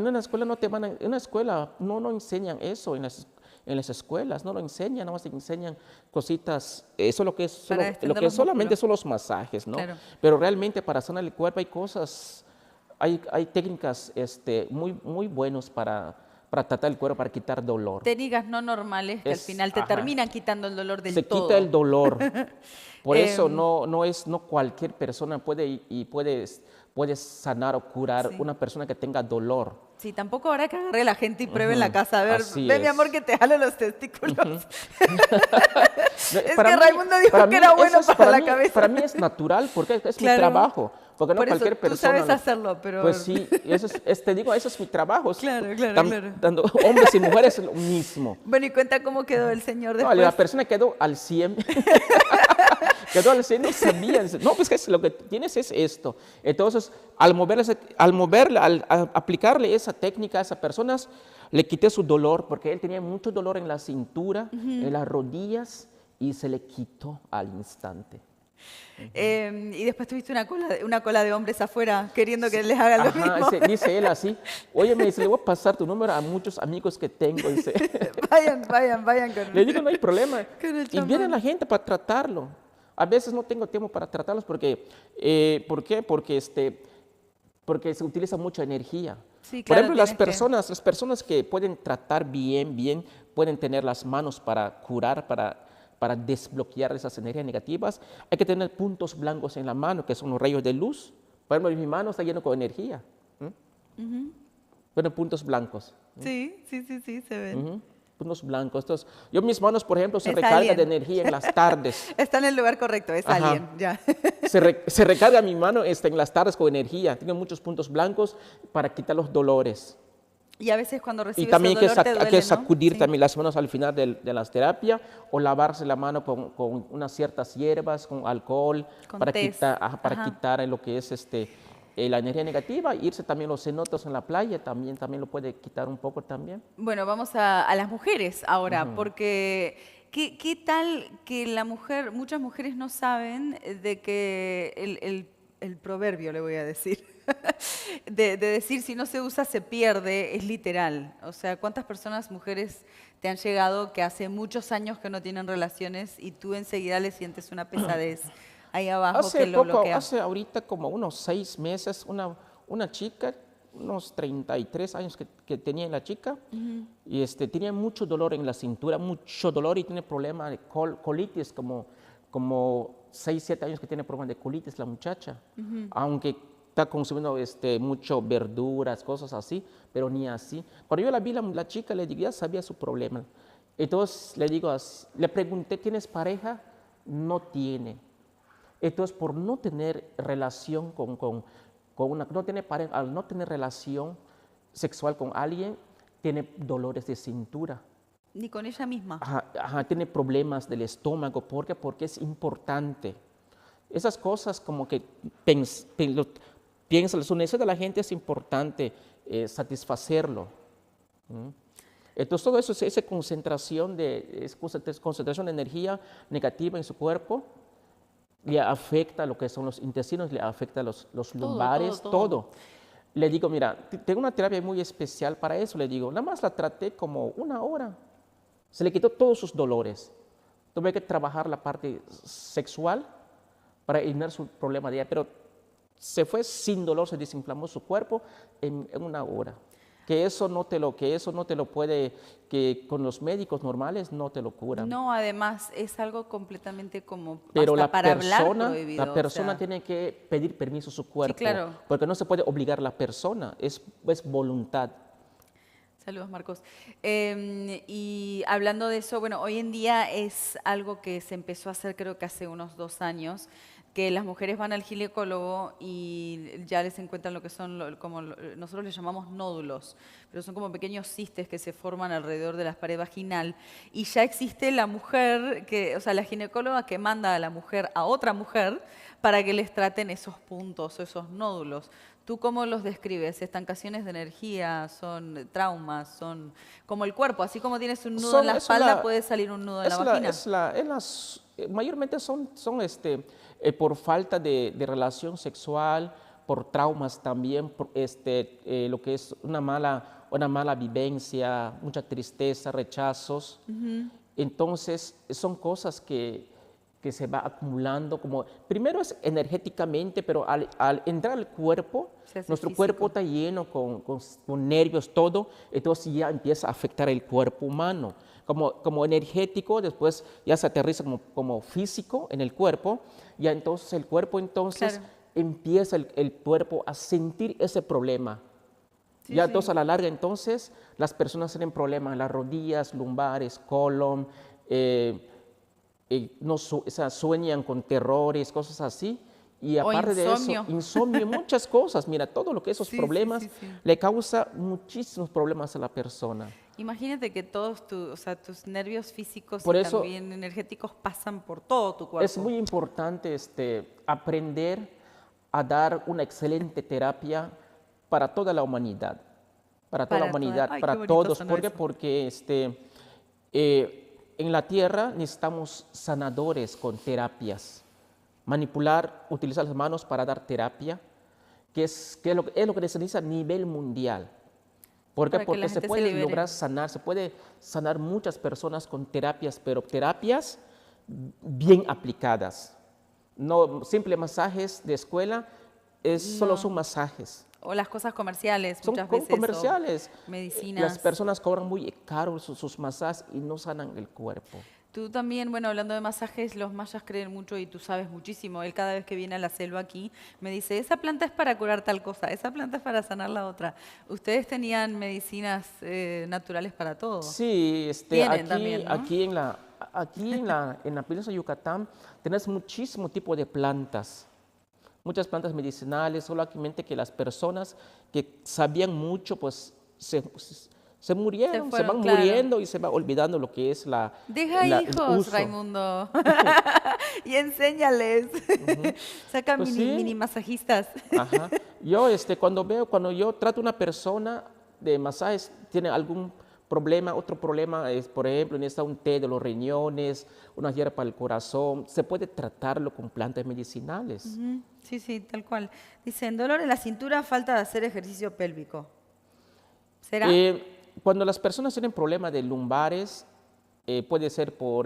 una escuela no te van en una escuela no enseñan eso, en las escuelas no lo enseñan, nada más te enseñan cositas, eso lo que solamente son los masajes, ¿no? Claro. Pero realmente para sanar el cuerpo hay cosas, hay técnicas muy, muy buenas para tratar el cuerpo, para quitar dolor. Técnicas no normales que al final te terminan quitando el dolor del todo. Se quita el dolor. Por eso no cualquier persona puede sanar o curar una persona que tenga dolor. Sí, tampoco habrá que agarre a la gente y pruebe en la casa. A ver, mi amor, que te jalo los testículos. Es que Raimundo dijo que era bueno para la cabeza. Para mí es natural porque es mi trabajo. porque no Por eso cualquier tú persona. sabes hacerlo, pero... Pues sí, te digo, eso es mi trabajo. Claro. Tanto hombres y mujeres es lo mismo. Bueno, y cuenta cómo quedó el señor No, después. la persona quedó al 100. Quedó al 100, no sabía. Dice, no, pues que lo que tienes es esto. Entonces, al aplicarle esa técnica a esas personas, le quité su dolor, porque él tenía mucho dolor en la cintura, en las rodillas, y se le quitó al instante. Y después tuviste una cola de hombres afuera queriendo que les haga lo Ajá, mismo. dice él así, oye, me dice, le voy a pasar tu número a muchos amigos que tengo, dice. Vayan con Le digo, no hay problema. con el Y viene chamán. la gente para tratarlo. A veces no tengo tiempo para tratarlos porque, ¿por qué? Porque se utiliza mucha energía. Sí, Por claro, ejemplo, las personas que pueden tratar bien, pueden tener las manos para curar, para desbloquear esas energías negativas, hay que tener puntos blancos en la mano, que son los rayos de luz. Por ejemplo, mi mano está lleno con energía. Bueno, puntos blancos. Sí, se ven. Puntos blancos. Entonces, yo mis manos, por ejemplo, se Es recargan alien. de energía en las tardes. Está en el lugar correcto, es Ajá. alguien, ya. Se recarga mi mano en las tardes con energía. Tengo muchos puntos blancos para quitar los dolores. Y a veces cuando Y recibes también el dolor te hay duele, que ¿no? sacudir Sí. también las manos al final de las terapias o lavarse la mano con unas ciertas hierbas, con alcohol, Con para tés. para Ajá. quitar lo que es la energía negativa. Irse también los cenotes en la playa también lo puede quitar un poco también. Bueno, vamos a las mujeres ahora, porque ¿qué tal que muchas mujeres no saben de que el proverbio, le voy a decir, de decir si no se usa se pierde, es literal. O sea, ¿cuántas personas, mujeres, te han llegado que hace muchos años que no tienen relaciones y tú enseguida le sientes una pesadez ahí abajo que lo bloquea? Hace ahorita como unos 6 meses, una chica, unos 33 años que tenía la chica, y tenía mucho dolor en la cintura, mucho dolor y tiene problema de colitis, como 6, 7 años que tiene problema de colitis la muchacha, aunque está consumiendo mucho verduras, cosas así, pero ni así. Cuando yo la vi, la chica, le digo, ya sabía su problema. Entonces le pregunté, ¿tienes pareja? No tiene. Entonces, por no tener relación al no tener relación sexual con alguien, tiene dolores de cintura. Ni con ella misma. Tiene problemas del estómago. ¿Por qué? Porque es importante. Esas cosas como que piensa, su necesidad de la gente es importante satisfacerlo. Entonces, todo eso es esa concentración de energía negativa en su cuerpo, le afecta lo que son los intestinos, le afecta los lumbares, todo. Le digo, mira, tengo una terapia muy especial para eso. Le digo, nada más la traté como 1 hora. Se le quitó todos sus dolores. Tuve que trabajar la parte sexual para eliminar su problema de ella, pero se fue sin dolor, se desinflamó su cuerpo en 1 hora. Que eso no te lo puede, que con los médicos normales no te lo curan. No, además es algo completamente como pero hasta para hablar prohibido. La persona tiene que pedir permiso a su cuerpo, Sí, claro. porque no se puede obligar a la persona, es voluntad. Saludos, Marcos. Y hablando de eso, bueno, hoy en día es algo que se empezó a hacer creo que hace unos 2 años, que las mujeres van al ginecólogo y ya les encuentran lo que son, nosotros les llamamos nódulos, pero son como pequeños cistes que se forman alrededor de la pared vaginal. Y ya existe la mujer, o sea, la ginecóloga que manda a la mujer a otra mujer para que les traten esos puntos, esos nódulos. ¿Tú cómo los describes? ¿Estancaciones de energía? ¿Son traumas? ¿Son como el cuerpo? Así como tienes un nudo en la espalda, puede salir un nudo en la vagina. Mayormente son por falta de relación sexual, por traumas también, por lo que es una mala vivencia, mucha tristeza, rechazos. Entonces, son cosas que se va acumulando, primero es energéticamente, pero al entrar al cuerpo, nuestro cuerpo está lleno con nervios, todo, entonces ya empieza a afectar el cuerpo humano. Como energético, después ya se aterriza como físico en el cuerpo, ya entonces el cuerpo Claro. empieza el cuerpo a sentir ese problema. Sí, ya sí. entonces a la larga entonces las personas tienen problemas en las rodillas, lumbares, colon, sueñan con terrores, cosas así, Y O aparte de eso, insomnio. insomnio, muchas cosas. Mira, todo lo que esos Sí, problemas sí. le causa muchísimos problemas a la persona. Imagínate que todos o sea, tus nervios físicos Por y eso también energéticos pasan por todo tu es cuerpo. muy importante aprender a dar una excelente terapia para toda la humanidad, para toda la Para toda... humanidad, Ay, qué para bonito todos. sonó ¿Por qué? eso. Porque en la tierra necesitamos sanadores con terapias. Manipular, utilizar las manos para dar terapia, es lo que se necesita a nivel mundial. ¿Por qué? Para que Porque la se gente se puede libere. lograr sanar, se puede sanar muchas personas con terapias, pero terapias bien aplicadas. No simples masajes de escuela, solo son No. masajes. O las cosas comerciales Son muchas veces, o comerciales. Las medicinas. personas cobran muy caro sus masajes y no sanan el cuerpo. Tú también, bueno, hablando de masajes, los mayas creen mucho y tú sabes muchísimo. Él cada vez que viene a la selva aquí me dice, esa planta es para curar tal cosa, esa planta es para sanar la otra. Ustedes tenían medicinas naturales para todo. Sí, Tienen también, ¿no? en la península de Yucatán tenés muchísimo tipo de plantas, muchas plantas medicinales, solamente que las personas que sabían mucho, pues se Se murieron, se fueron, van claro. muriendo y se va olvidando lo que es Deja el hijos, uso. Raimundo. Y enséñales. Saca Pues mini sí, masajistas. ajá. Yo cuando yo trato a una persona de masajes, tiene algún problema, otro problema es, por ejemplo, necesita un té de los riñones, una hierba para el corazón, se puede tratarlo con plantas medicinales. Ujú, sí, tal cual. Dicen, dolor en la cintura, falta de hacer ejercicio pélvico. ¿Será? Cuando las personas tienen problemas de lumbares, puede ser por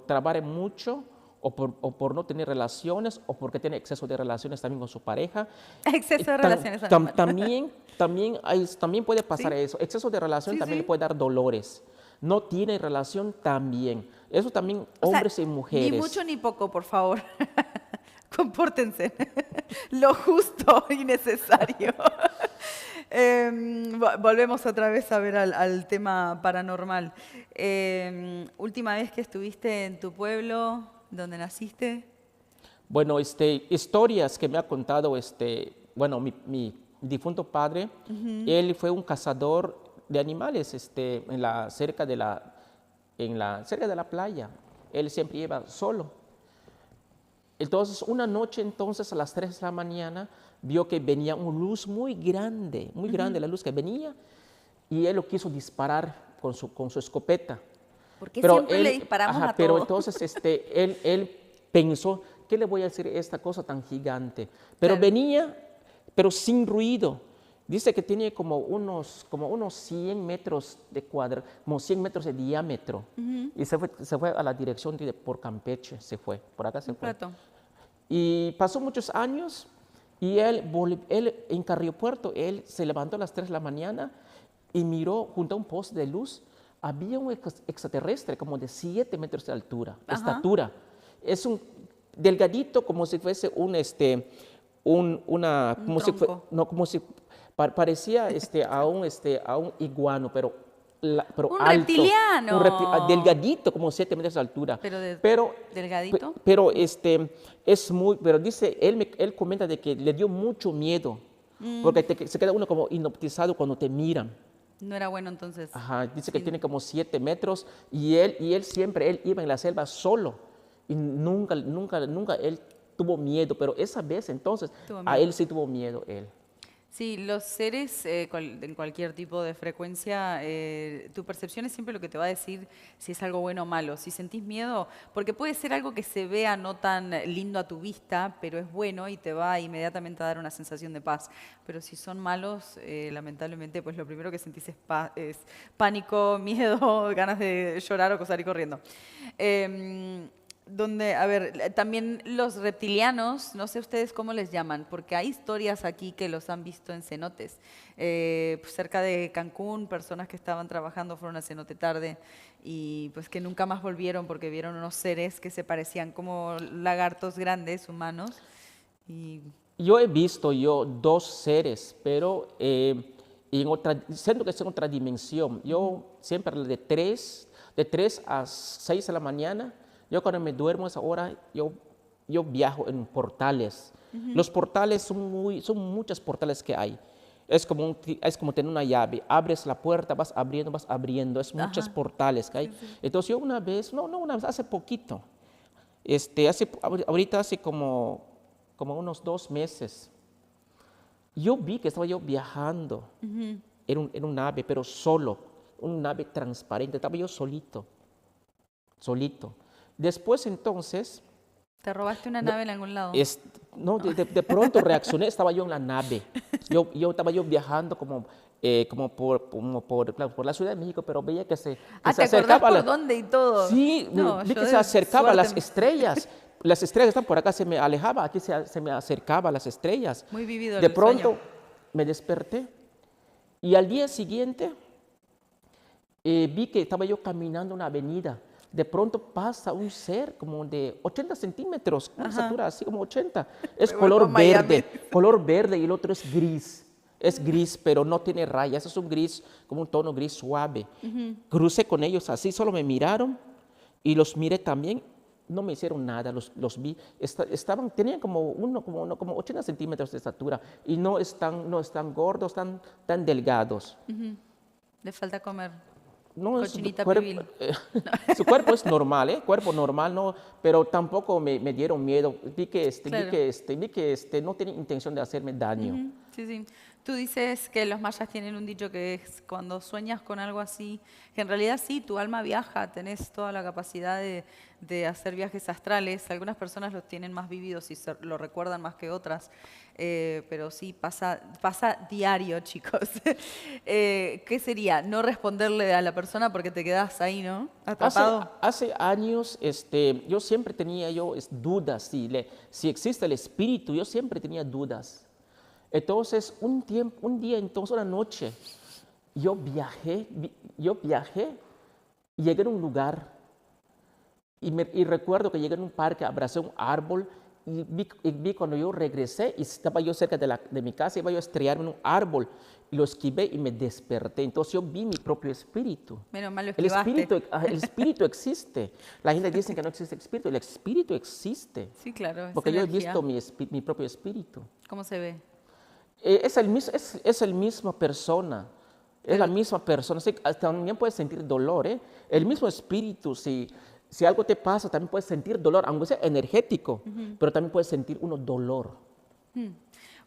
trabajar mucho o por no tener relaciones o porque tiene exceso de relaciones también con su pareja. Exceso de relaciones animales. También puede pasar ¿Sí? eso. Exceso de relación también le Sí. puede dar dolores. No tiene relación también. Eso también O sea, hombres y ni mujeres. mucho ni poco, por favor. Compórtense. Lo justo y necesario. Volvemos otra vez a ver al tema paranormal. Última vez que estuviste en tu pueblo, donde naciste. Bueno, historias que me ha contado, bueno, mi difunto padre, él fue un cazador de animales, cerca de la playa. Él siempre iba solo. Entonces, una noche, entonces, a las 3 de la mañana, vio que venía una luz muy grande la luz que venía, y él lo quiso disparar con su escopeta. Porque Pero siempre le disparamos a pero todo. entonces él pensó, ¿qué le voy a decir a esta cosa tan gigante? Pero Claro. venía, pero sin ruido. Dice que tiene como unos 100 metros como 100 metros de diámetro. Y se fue a la dirección por Campeche, por acá se Un fue. plato. Y pasó muchos años y él en Carrillo Puerto, él se levantó a las 3 de la mañana y miró junto a un poste de luz, había un extraterrestre como de 7 metros de altura, Ajá. estatura. Es un delgadito como si fuese como si tronco. no, como si parecía a un iguano, pero Un alto, reptiliano. delgadito, como 7 metros de altura. Pero delgadito. Pero pero dice, él comenta de que le dio mucho miedo, porque se queda uno como hipnotizado cuando te miran. No era bueno entonces. Ajá, dice que Sí. tiene como 7 metros y él siempre iba en la selva solo y nunca él tuvo miedo, pero esa vez entonces Tuvo a miedo. él sí tuvo miedo él. Sí, los seres en cualquier tipo de frecuencia, tu percepción es siempre lo que te va a decir si es algo bueno o malo. Si sentís miedo, porque puede ser algo que se vea no tan lindo a tu vista, pero es bueno y te va inmediatamente a dar una sensación de paz. Pero si son malos, lamentablemente, pues lo primero que sentís es pánico, miedo, ganas de llorar o salir corriendo. A ver, también los reptilianos, no sé ustedes cómo les llaman, porque hay historias aquí que los han visto en cenotes. Pues cerca de Cancún, personas que estaban trabajando fueron a cenote tarde y pues que nunca más volvieron porque vieron unos seres que se parecían como lagartos grandes, humanos. Y Yo he visto 2 seres, pero siento que es en otra dimensión. Yo siempre de 3 a 6 de la mañana, yo cuando me duermo a esa hora, yo yo viajo en portales. Los portales son muchos portales que hay. Es como tener una llave, abres la puerta, vas abriendo, es muchos Ajá. portales que hay. Sí, sí. Entonces yo una vez, no una vez, hace poquito, ahorita hace como unos 2 meses, yo vi que estaba yo viajando en un nave, pero solo, un nave transparente, estaba yo solito. Después entonces, ¿Te robaste una no, nave en algún lado? no, de pronto reaccioné, estaba yo en la nave. Estaba yo viajando claro, por la Ciudad de México, pero veía que se ¿Te acordás acercaba por dónde y todo? sí, No, vi yo que se de acercaba a suerte. las estrellas. Las estrellas están por acá, se me alejaba, aquí se me acercaba a las estrellas. Muy vivido De el sueño. pronto me desperté y al día siguiente vi que estaba yo caminando una avenida. De pronto pasa un ser como de 80 centímetros, una Ajá. estatura así como 80. Es Me vuelvo a Miami. color verde y el otro es gris. Es gris, pero no tiene rayas, es un gris, como un tono gris suave. Crucé con ellos así, solo me miraron y los miré también. No me hicieron nada, los vi. Tenían como 80 centímetros de estatura y no están gordos, tan delgados. Le falta comer No, cochinita pibil. su cuerpo es normal, cuerpo normal, no, pero tampoco me dieron miedo. Claro. Vi que no tenía intención de hacerme daño. Sí, sí. Tú dices que los mayas tienen un dicho que es cuando sueñas con algo así, que en realidad sí, tu alma viaja, tenés toda la capacidad de hacer viajes astrales. Algunas personas los tienen más vividos y lo recuerdan más que otras, pero sí, pasa diario, chicos. ¿Qué sería? No responderle a la persona porque te quedás ahí, ¿no? Atrapado. Hace años yo siempre tenía dudas si existe el espíritu, yo siempre tenía dudas. Entonces, un día, entonces una noche, yo viajé y llegué a un lugar y recuerdo que llegué a un parque, abracé un árbol y vi cuando yo regresé y estaba yo cerca de mi casa, iba yo a estrellarme en un árbol y lo esquivé y me desperté. Entonces yo vi mi propio espíritu. Menos mal lo El esquivaste. espíritu existe. La gente dice que no existe espíritu, el espíritu existe. Sí, claro, es Porque yo he energía. visto mi propio espíritu. ¿Cómo se ve? Es el misma persona, es la misma persona. Sí, también puedes sentir dolor, ¿eh? El mismo espíritu, si algo te pasa, también puedes sentir dolor, aunque sea energético, pero también puedes sentir dolor.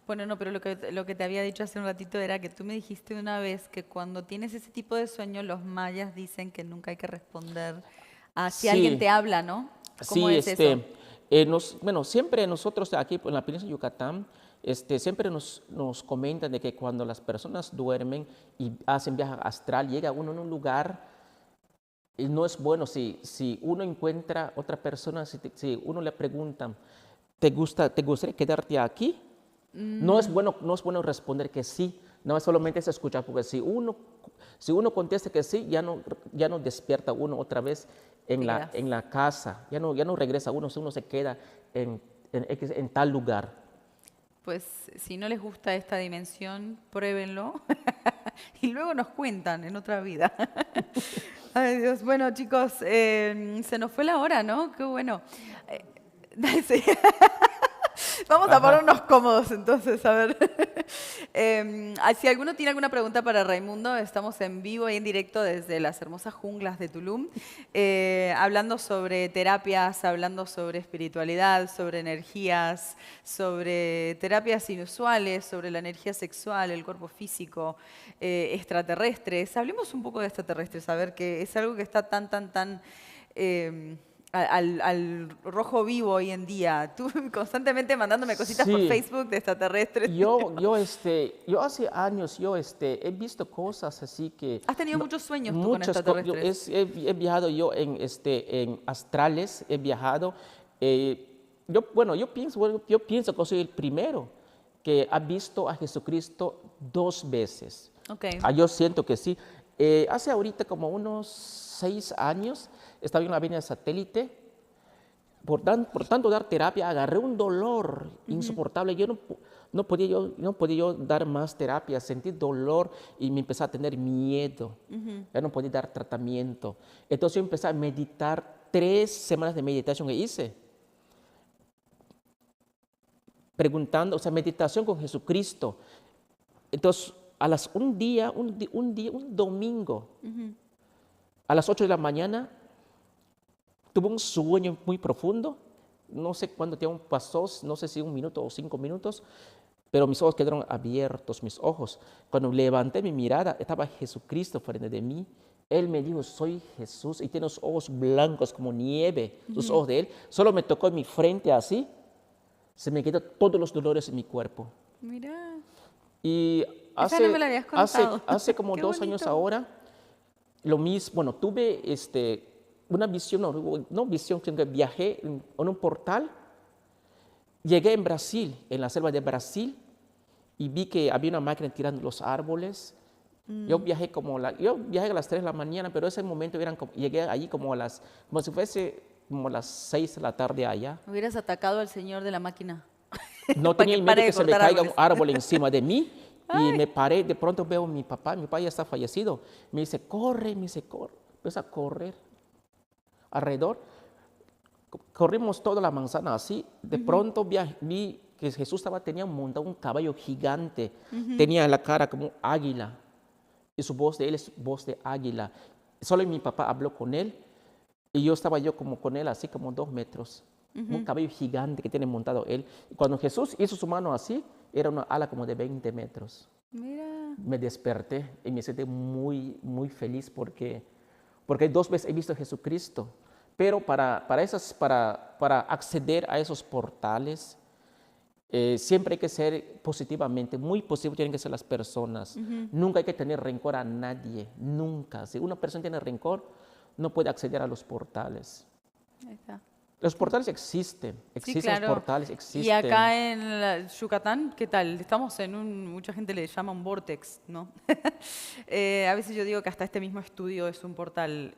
Bueno, no, pero lo que te había dicho hace un ratito era que tú me dijiste una vez que cuando tienes ese tipo de sueño, los mayas dicen que nunca hay que responder a si alguien te Sí, habla, ¿no? ¿Cómo sí, es eso? bueno, siempre nosotros aquí en la península de Yucatán, siempre nos comentan de que cuando las personas duermen y hacen viaje astral, llega uno en un lugar. Y no es bueno si uno encuentra otra persona, si uno le pregunta, ¿te gustaría quedarte aquí? No es bueno responder que sí, no es solamente se escuchar, porque si uno contesta que sí, ya no despierta uno otra vez Te quedas. en la casa, ya no regresa uno se queda en tal lugar. Pues si no les gusta esta dimensión, pruébenlo y luego nos cuentan en otra vida. Ay, Dios. Bueno, chicos, se nos fue la hora, ¿no? Qué bueno. Sí. Vamos a Ajá. ponernos cómodos entonces, a ver. Si alguno tiene alguna pregunta para Raimundo, estamos en vivo y en directo desde las hermosas junglas de Tulum, hablando sobre terapias, hablando sobre espiritualidad, sobre energías, sobre terapias inusuales, sobre la energía sexual, el cuerpo físico, extraterrestres. Hablemos un poco de extraterrestres, a ver, que es algo que está tan al rojo vivo hoy en día. Tú constantemente mandándome cositas por Sí, Facebook de extraterrestres. yo hace años he visto cosas así que Has tenido no- muchos sueños tú con extraterrestres. he viajado yo en astrales, he viajado. Yo pienso que soy el primero que ha visto a Jesucristo 2 veces. Ok. Yo siento que sí. Hace ahorita como unos 6 años estaba en la avenida Satélite. Por tanto dar terapia, agarré un dolor insoportable. Yo no podía yo dar más terapia, sentí dolor y me empecé a tener miedo. Ya no podía dar tratamiento. Entonces yo empecé a meditar, 3 semanas de meditación que hice. preguntando, o sea, meditación con Jesucristo. Entonces, un domingo, a las 8 de la mañana, tuve un sueño muy profundo. No sé cuánto tiempo pasó, no sé si 1 minuto o 5 minutos, pero mis ojos quedaron abiertos, mis ojos. Cuando levanté mi mirada, estaba Jesucristo frente de mí. Él me dijo, soy Jesús, y tiene los ojos blancos como nieve, los ojos de Él. Solo me tocó en mi frente así, se me quitaron todos los dolores en mi cuerpo. Mira. Y Esa no me la habías contado. hace como Qué 2 años bonito. ahora, lo mismo, bueno, tuve una visión, no visión, sino que viajé en un portal. Llegué en Brasil, en la selva de Brasil, y vi que había una máquina tirando los árboles. Yo viajé a las 3 de la mañana, pero ese momento llegué allí como si fuese como a las 6 de la tarde allá. Hubieras atacado al señor de la máquina. No Para tenía que miedo pare de que se me cortar caiga un árboles. árbol encima de mí. Y me paré, de pronto veo a mi papá ya está fallecido. Me dice, corre, corre. Empieza a correr alrededor. Corrimos toda la manzana así. De pronto vi que Jesús tenía montado un caballo gigante. Tenía la cara como un águila. Y su voz de él es voz de águila. Solo mi papá habló con él. Y yo estaba como con él, así como 2 metros. Un caballo gigante que tiene montado él. Y cuando Jesús hizo su mano así, era una ala como de 20 metros. Mira. Me desperté y me sentí muy, muy feliz porque 2 veces he visto a Jesucristo. Pero para acceder a esos portales, siempre hay que ser positivamente, muy positivo tienen que ser las personas. Nunca hay que tener rencor a nadie, nunca. Si una persona tiene rencor, no puede acceder a los portales. Ahí está. Los portales existen, Sí, claro. los portales existen. Y acá en Yucatán, ¿qué tal? Estamos mucha gente le llama un vortex, ¿no? A veces yo digo que hasta este mismo estudio es un portal,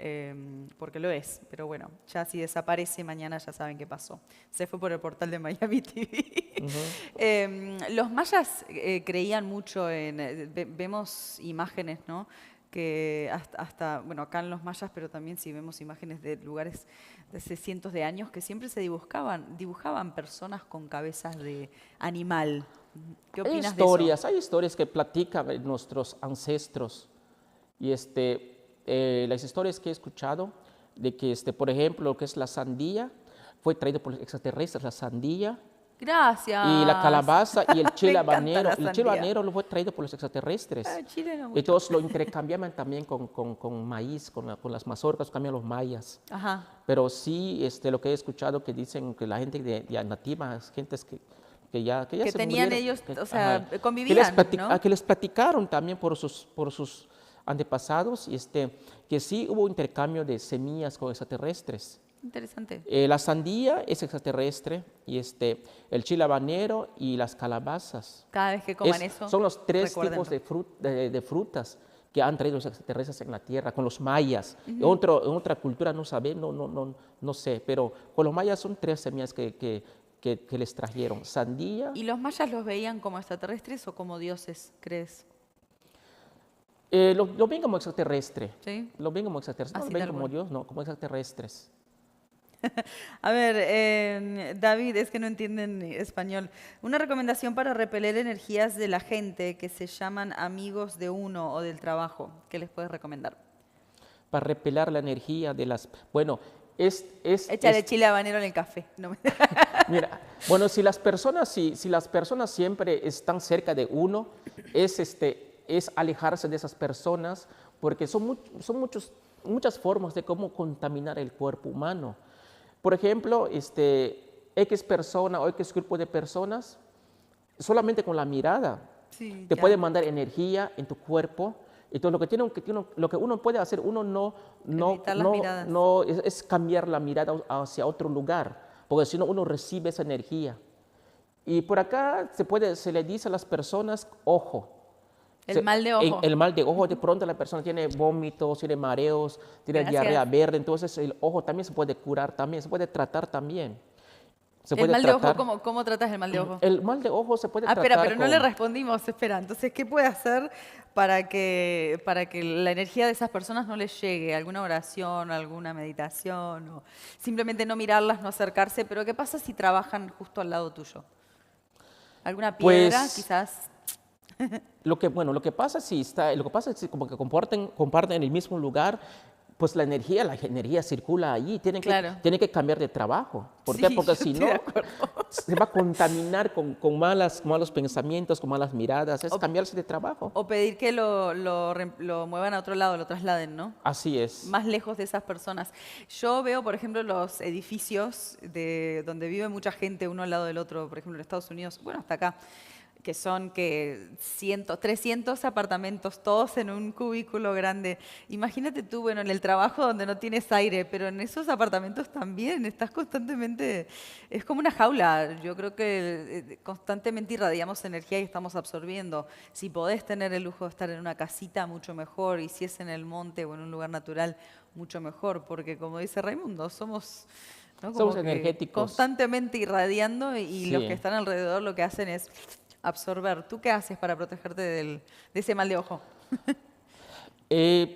porque lo es, pero bueno, ya si desaparece mañana ya saben qué pasó. Se fue por el portal de Miami TV. Los mayas creían mucho vemos imágenes, ¿no? Que bueno, acá en los mayas, pero también si vemos imágenes de lugares de hace cientos de años, que siempre se dibujaban personas con cabezas de animal. ¿Qué opinas de eso? Hay historias que platican nuestros ancestros. Y las historias que he escuchado de que, por ejemplo, lo que es la sandía, fue traído por los extraterrestres, la sandía. Gracias. Y la calabaza y el chile habanero. Me encanta la El chile sandía. habanero lo fue traído por los extraterrestres. Chile no mucho. Y todos lo intercambiaban también con maíz, con las mazorcas, cambian los mayas. Ajá. Pero sí, lo que he escuchado que dicen que la gente de nativas, gentes que ya Que se tenían murieron, ellos, o sea, ajá, convivían, ¿no? que les platicaron también por sus antepasados, y que sí hubo intercambio de semillas con extraterrestres. Interesante. La sandía es extraterrestre, y el chile habanero y las calabazas. Cada vez que coman eso, Son los 3 recuérdenlo. tipos de frutas que han traído los extraterrestres en la Tierra, con los mayas. En otra cultura no sé, pero con los mayas son 3 semillas que les trajeron. Sandía. ¿Y los mayas los veían como extraterrestres o como dioses, crees? Lo ven como extraterrestre. ¿Sí? Lo ven como extraterrestre. No Así lo ven tal como cual. Dios, no, como extraterrestres. A ver, David, es que no entienden español. Una recomendación para repeler energías de la gente que se llaman amigos de uno o del trabajo. ¿Qué les puedes recomendar? Para repeler la energía de las... Bueno, Échale chile habanero en el café. No me- Mira, bueno, si las personas siempre están cerca de uno, es alejarse de esas personas, porque son muchas formas de cómo contaminar el cuerpo humano. Por ejemplo, X persona o X grupo de personas, solamente con la mirada, Sí, te ya. puede mandar energía en tu cuerpo. Entonces, lo que uno puede hacer, Evitar las miradas. es cambiar la mirada hacia otro lugar, porque si no, uno recibe esa energía. Y por acá se le dice a las personas, ojo. El mal de ojo. El mal de ojo, de pronto la persona tiene vómitos, tiene mareos, tiene Gracias. diarrea verde, entonces el ojo también se puede curar, también se puede tratar también. El mal de ojo, ¿cómo tratas el mal de ojo? El mal de ojo se puede tratar Espera, pero no con... le respondimos. Espera, entonces, ¿qué puede hacer para que la energía de esas personas no les llegue? ¿Alguna oración, alguna meditación? O simplemente no mirarlas, no acercarse. Pero ¿qué pasa si trabajan justo al lado tuyo? ¿Alguna piedra, Pues quizás? bueno, lo que pasa es que como que comparten en el mismo lugar, pues la energía circula allí, Claro. tienen que cambiar de trabajo. ¿Por qué? Sí, Porque yo si estoy de no, acuerdo. se va a contaminar con malos pensamientos, con malas miradas, es O, cambiarse de trabajo. o pedir que lo muevan a otro lado, lo trasladen, ¿no? Así es. Más lejos de esas personas. Yo veo, por ejemplo, los edificios de donde vive mucha gente uno al lado del otro, por ejemplo, en Estados Unidos, bueno, hasta acá, que son 300 apartamentos, todos en un cubículo grande. Imagínate tú, bueno, en el trabajo donde no tienes aire, pero en esos apartamentos también estás constantemente, es como una jaula. Yo creo que constantemente irradiamos energía y estamos absorbiendo. Si podés tener el lujo de estar en una casita, mucho mejor, y si es en el monte o en un lugar natural, mucho mejor, porque como dice Raimundo, somos... ¿no? Somos Como que energéticos. constantemente irradiando y los que Sí. están alrededor lo que hacen es absorber. ¿Tú qué haces para protegerte de ese mal de ojo?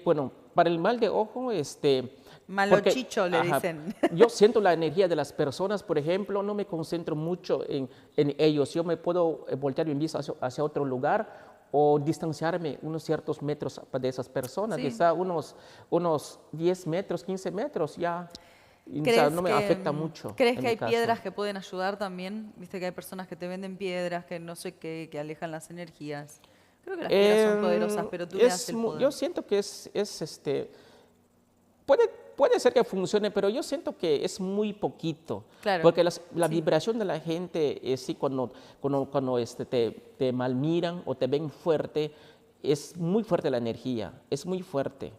Bueno, para el mal de ojo, porque Malochicho le ajá, dicen. yo siento la energía de las personas, por ejemplo, no me concentro mucho en ellos. Yo me puedo voltear mi vista hacia otro lugar o distanciarme unos ciertos metros de esas personas, Sí. quizá unos 10 metros, 15 metros, ya, o sea, ¿Crees no me que, afecta mucho ¿crees en que mi hay caso. piedras que pueden ayudar también? Viste que hay personas que te venden piedras, que no sé qué, que alejan las energías. Creo que las piedras son poderosas, pero tú le das el Yo poder. siento que puede ser que funcione, pero yo siento que es muy poquito, Claro, porque la sí. vibración de la gente, sí, cuando te malmiran o te ven fuerte, es muy fuerte la energía, es muy fuerte.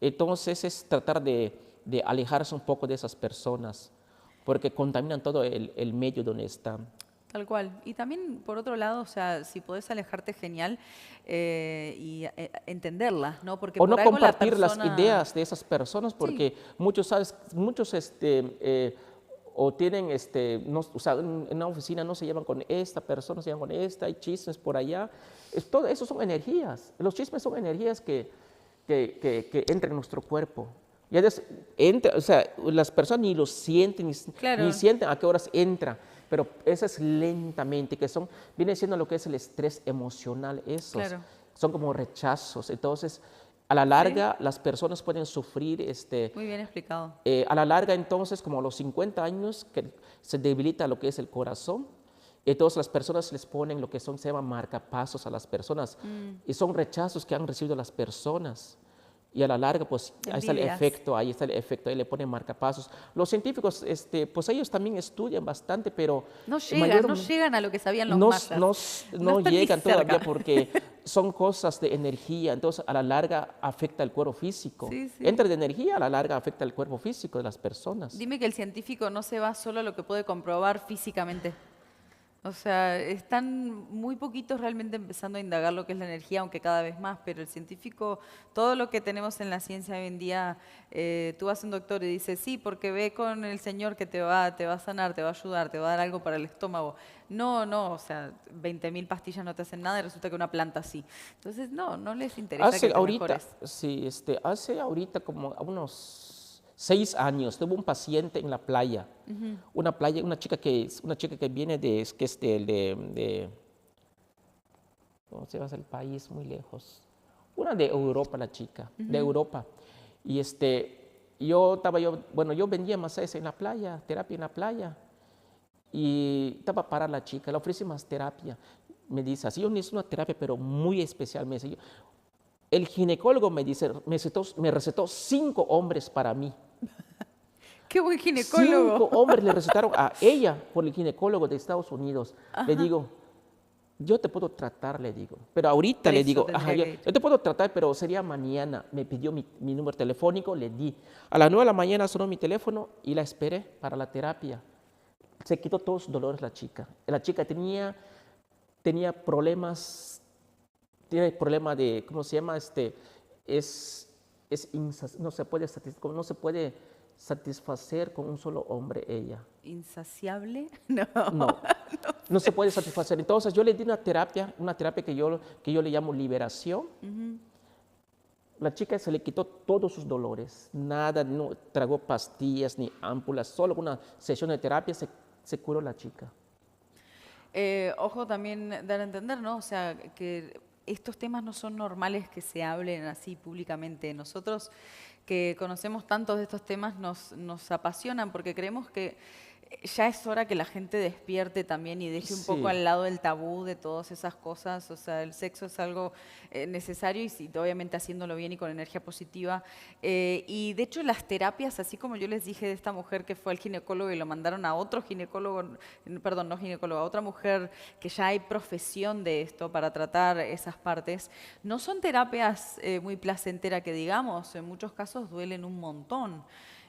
Entonces es tratar de alejarse un poco de esas personas, porque contaminan todo el medio donde están. Tal cual. Y también, por otro lado, o sea, si podés alejarte, genial, y entenderlas, ¿no? Porque O por no algo la compartir las persona... ideas de esas personas, Sí, porque muchos o tienen, o sea, en una oficina no se llevan con esta persona, se llevan con esta, hay chismes por allá. Todo eso son energías. Los chismes son energías que entran en nuestro cuerpo. Y o sea, las personas ni lo sienten, ni claro, sienten a qué horas entra, pero eso es lentamente, viene siendo lo que es el estrés emocional, esos claro. son como rechazos. Entonces, a la Sí, larga, las personas pueden sufrir, muy bien explicado. a la larga, entonces, como a los 50 años, que se debilita lo que es el corazón. Entonces, las personas les ponen lo que se llama marcapasos a las personas, Mm, y son rechazos que han recibido las personas. Y a la larga, pues envidias. ahí está el efecto, ahí le ponen marcapasos. Los científicos, pues ellos también estudian bastante, pero No mayormente llegan a lo que sabían los no, mayas. No no están ni llegan todavía cerca. porque son cosas de energía, entonces a la larga afecta el cuerpo físico. Sí, sí. Entra de energía, a la larga afecta el cuerpo físico de las personas. Dime que el científico no se va solo a lo que puede comprobar físicamente. O sea, están muy poquitos realmente empezando a indagar lo que es la energía, aunque cada vez más, pero el científico, todo lo que tenemos en la ciencia hoy en día, tú vas a un doctor y dices, sí, porque ve con el Señor que te va a sanar, te va a ayudar, te va a dar algo para el estómago. No, o sea, 20.000 pastillas no te hacen nada y resulta que una planta sí. Entonces, no les interesa que te mejores. Sí, hace ahorita como unos 6 años, tuve un paciente en la playa, una chica que viene ¿cómo se llama el país? Muy lejos. Una de Europa, la chica, de Europa. Y yo vendía masajes en la playa, terapia en la playa. Y estaba para la chica, le ofrecí más terapia. Me dice así, yo necesito una terapia, pero muy especial. Me dice, el ginecólogo me dice, me recetó 5 hombres para mí. ¡Qué buen 5 ginecólogo! hombres le recetaron a ella por el ginecólogo de Estados Unidos. Le digo, yo te puedo tratar, le digo. Pero ahorita le Precio digo, tendría que ir. yo te puedo tratar, pero sería mañana. Me pidió mi número telefónico, le di. A las 9 de la mañana sonó mi teléfono y la esperé para la terapia. Se quitó todos sus dolores la chica. La chica tenía problemas, tiene problema de, ¿cómo se llama? No se puede satisfacer con un solo hombre ella. ¿Insaciable? No. No, no se puede satisfacer. Entonces yo le di una terapia que yo le llamo liberación. La chica se le quitó todos sus dolores, nada, no tragó pastillas ni ámpulas, solo con una sesión de terapia se curó la chica. Ojo también dar a entender, ¿no? O sea, que estos temas no son normales que se hablen así públicamente. Nosotros que conocemos tantos de estos temas nos apasionan porque creemos que ya es hora que la gente despierte también y deje un poco Sí, al lado el tabú de todas esas cosas. O sea, el sexo es algo necesario y sí, obviamente haciéndolo bien y con energía positiva. Y de hecho las terapias, así como yo les dije de esta mujer que fue al ginecólogo y lo mandaron a otro ginecólogo, perdón, no ginecólogo, a otra mujer que ya hay profesión de esto para tratar esas partes, no son terapias muy placenteras que digamos, en muchos casos duelen un montón.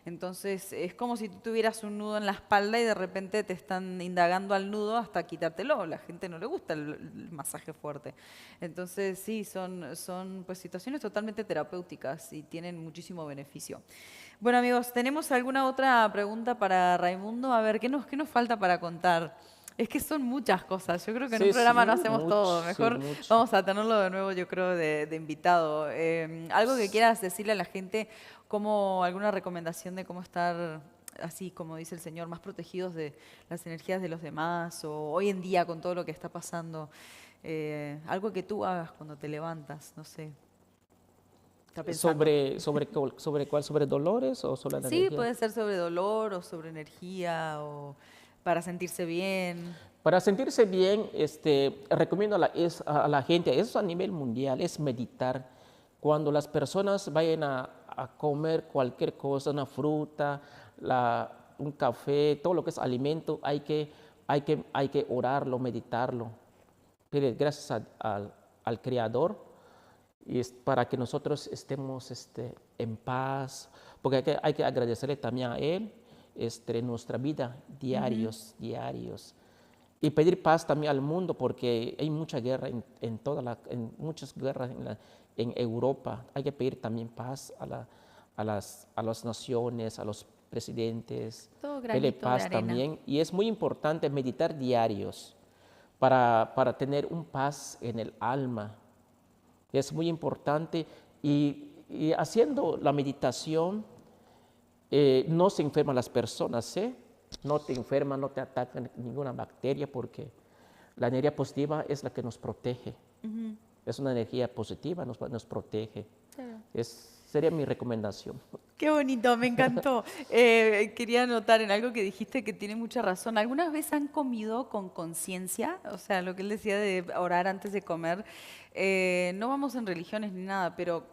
Entonces es como si tú tuvieras un nudo en la espalda y de repente te están indagando al nudo hasta quitártelo. La gente no le gusta el masaje fuerte. Entonces sí, son pues situaciones totalmente terapéuticas y tienen muchísimo beneficio. Bueno amigos, ¿tenemos alguna otra pregunta para Raimundo? A ver, ¿qué nos falta para contar? Es que son muchas cosas. Yo creo que en un sí, programa no sí, hacemos mucho, todo. sí, Mejor mucho. vamos a tenerlo de nuevo, yo creo, de invitado. Algo que quieras decirle a la gente, como alguna recomendación de cómo estar, así como dice el Señor, más protegidos de las energías de los demás, o hoy en día con todo lo que está pasando. Algo que tú hagas cuando te levantas, no sé. Está pensando. ¿Sobre cuál? ¿Sobre dolores o sobre la Sí, energía? puede ser sobre dolor o sobre energía o para sentirse bien. Para sentirse bien, recomiendo a la gente, eso a nivel mundial, es meditar. Cuando las personas vayan a comer cualquier cosa, una fruta, un café, todo lo que es alimento, hay que orarlo, meditarlo. Pedir gracias al Creador y es para que nosotros estemos en paz, porque hay que agradecerle también a Él en nuestra vida, Ujú. diarios. Y pedir paz también al mundo, porque hay mucha guerra en muchas guerras en Europa. Hay que pedir también paz a las naciones, a los presidentes, Todo pedir granito de paz arena. también. Y es muy importante meditar diarios para tener un paz en el alma. Es muy importante y haciendo la meditación no se enferman las personas, ¿eh? No te enferman, no te atacan ninguna bacteria porque la energía positiva es la que nos protege. Ujú. Es una energía positiva, nos protege. Claro. Sería mi recomendación. Qué bonito, me encantó. Quería anotar en algo que dijiste que tiene mucha razón. ¿Algunas veces han comido con conciencia? O sea, lo que él decía de orar antes de comer. No vamos en religiones ni nada, pero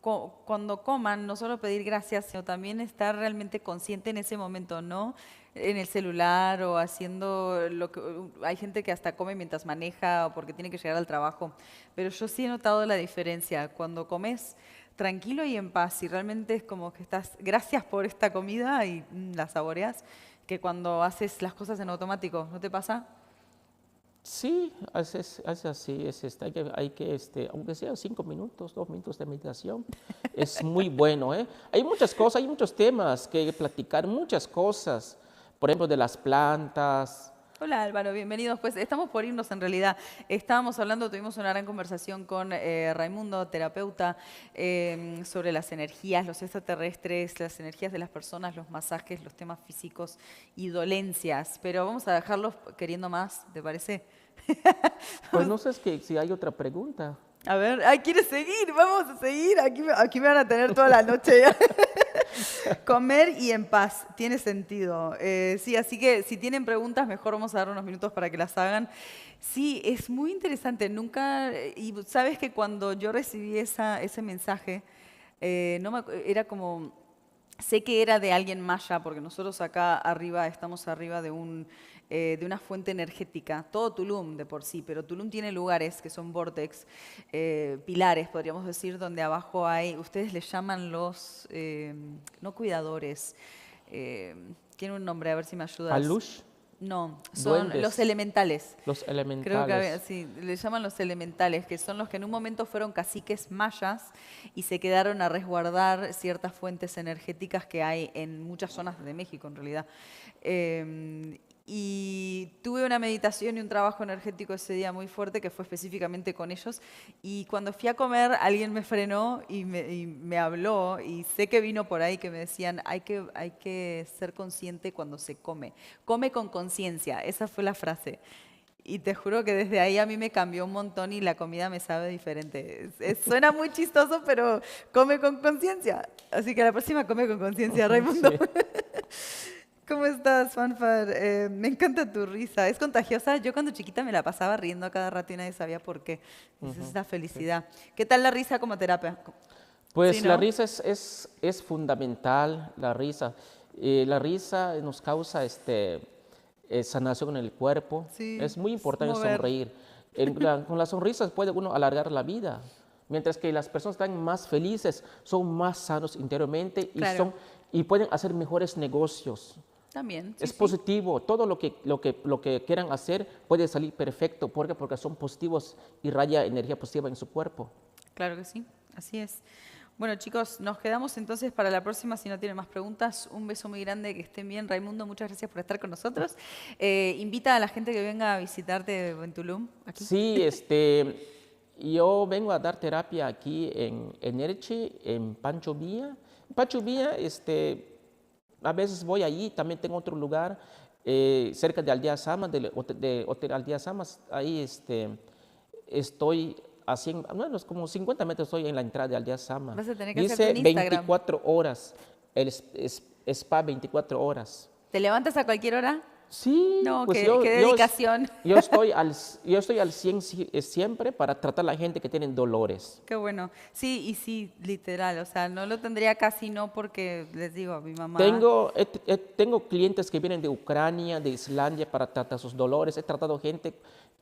cuando coman, no solo pedir gracias, sino también estar realmente consciente en ese momento, ¿no? En el celular o haciendo lo que... Hay gente que hasta come mientras maneja o porque tiene que llegar al trabajo. Pero yo sí he notado la diferencia. Cuando comes tranquilo y en paz. Y realmente es como que estás, gracias por esta comida y la saboreas, que cuando haces las cosas en automático, ¿no te pasa? Sí, es así, aunque sea 5 minutos, 2 minutos de meditación, es muy bueno, ¿eh? Hay muchas cosas, hay muchos temas que platicar, muchas cosas, por ejemplo, de las plantas. Hola Álvaro, bienvenidos. Pues estamos por irnos en realidad. Estábamos hablando, tuvimos una gran conversación con Raimundo, terapeuta, sobre las energías, los extraterrestres, las energías de las personas, los masajes, los temas físicos y dolencias. Pero vamos a dejarlos queriendo más, ¿te parece? Pues no sé si hay otra pregunta. A ver, ay, ¿quieres seguir? Vamos a seguir. Aquí me van a tener toda la noche. Comer y en paz, tiene sentido. Sí, así que si tienen preguntas, mejor vamos a dar unos minutos para que las hagan. Sí, es muy interesante. Nunca, y sabes que cuando yo recibí ese mensaje, no era como, sé que era de alguien maya, porque nosotros acá arriba estamos arriba de una fuente energética, todo Tulum de por sí, pero Tulum tiene lugares que son vortex, pilares, podríamos decir, donde abajo hay, ustedes les llaman los, no cuidadores, eh, tiene un nombre, a ver si me ayudas. Alush, No, son los duendes, elementales. los Creo que elementales. sí, les llaman los elementales, que son los que en un momento fueron caciques mayas y se quedaron a resguardar ciertas fuentes energéticas que hay en muchas zonas de México, en realidad. Y tuve una meditación y un trabajo energético ese día muy fuerte que fue específicamente con ellos. Y cuando fui a comer, alguien me frenó y me habló. Y sé que vino por ahí que me decían, hay que ser consciente cuando se come. Come con conciencia, esa fue la frase. Y te juro que desde ahí a mí me cambió un montón y la comida me sabe diferente. Suena muy chistoso, pero come con conciencia. Así que la próxima come con conciencia, Raimundo. Sí. ¿Cómo estás, Fanfar? Me encanta tu risa. Es contagiosa. Yo cuando chiquita me la pasaba riendo a cada rato y nadie sabía por qué. Esa es la felicidad. ¿Qué tal la risa como terapia? Sí, Pues la ¿no? risa es fundamental, la risa. La risa nos causa sanación en el cuerpo. Sí, Es muy es importante mover. sonreír. Con las sonrisas puede uno alargar la vida. Mientras que las personas están más felices, son más sanos interiormente Claro, y pueden hacer mejores negocios. también, sí, Es sí. positivo, todo lo que quieran hacer puede salir perfecto. ¿Por qué? Porque son positivos y raya energía positiva en su cuerpo. Claro que sí, así es. Bueno, chicos, nos quedamos entonces para la próxima. Si no tienen más preguntas, un beso muy grande, que estén bien. Raimundo, muchas gracias por estar con nosotros. Invita a la gente que venga a visitarte en Tulum, aquí. Sí, yo vengo a dar terapia aquí en Elche, en Pancho Villa. Pancho Villa, a veces voy allí, también tengo otro lugar cerca de Aldea Sama, de Hotel Aldea Samas. Ahí estoy a 100, bueno, es como 50 metros estoy en la entrada de Aldea Sama. Vas a tener que hacerte Dice un Instagram. 24 horas, el spa 24 horas. ¿Te levantas a cualquier hora? Sí, No, pues qué dedicación. yo estoy al 100 siempre para tratar a la gente que tiene dolores. Qué bueno. Sí, y sí, literal. O sea, no lo tendría casi no porque les digo a mi mamá. Tengo clientes que vienen de Ucrania, de Islandia para tratar sus dolores. He tratado gente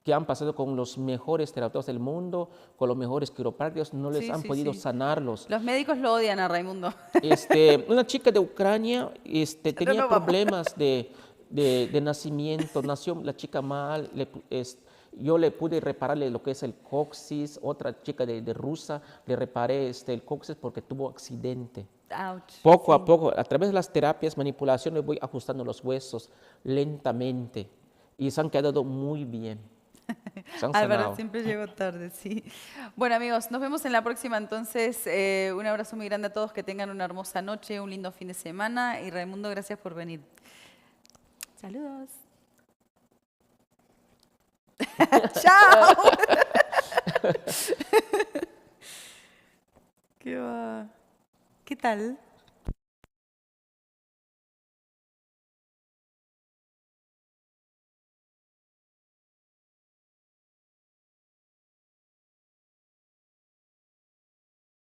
que han pasado con los mejores terapeutas del mundo, con los mejores quiroprácticos, no les Sí, han sí, podido sí. sanarlos. Los médicos lo odian a Raimundo. Una chica de Ucrania No, tenía no vamos. problemas de nacimiento, nació la chica mal, yo le pude repararle lo que es el coxis. Otra chica de Rusia le reparé el coxis porque tuvo accidente. Ouch. Poco a Sí. poco, a través de las terapias, manipulaciones, voy ajustando los huesos lentamente y se han quedado muy bien, se han Álvaro, sanado. siempre llego tarde, sí. Bueno, amigos, nos vemos en la próxima. Entonces, un abrazo muy grande a todos, que tengan una hermosa noche, un lindo fin de semana. Y Raimundo, gracias por venir. Saludos. ¡Chao! ¿Qué va? ¿Qué tal?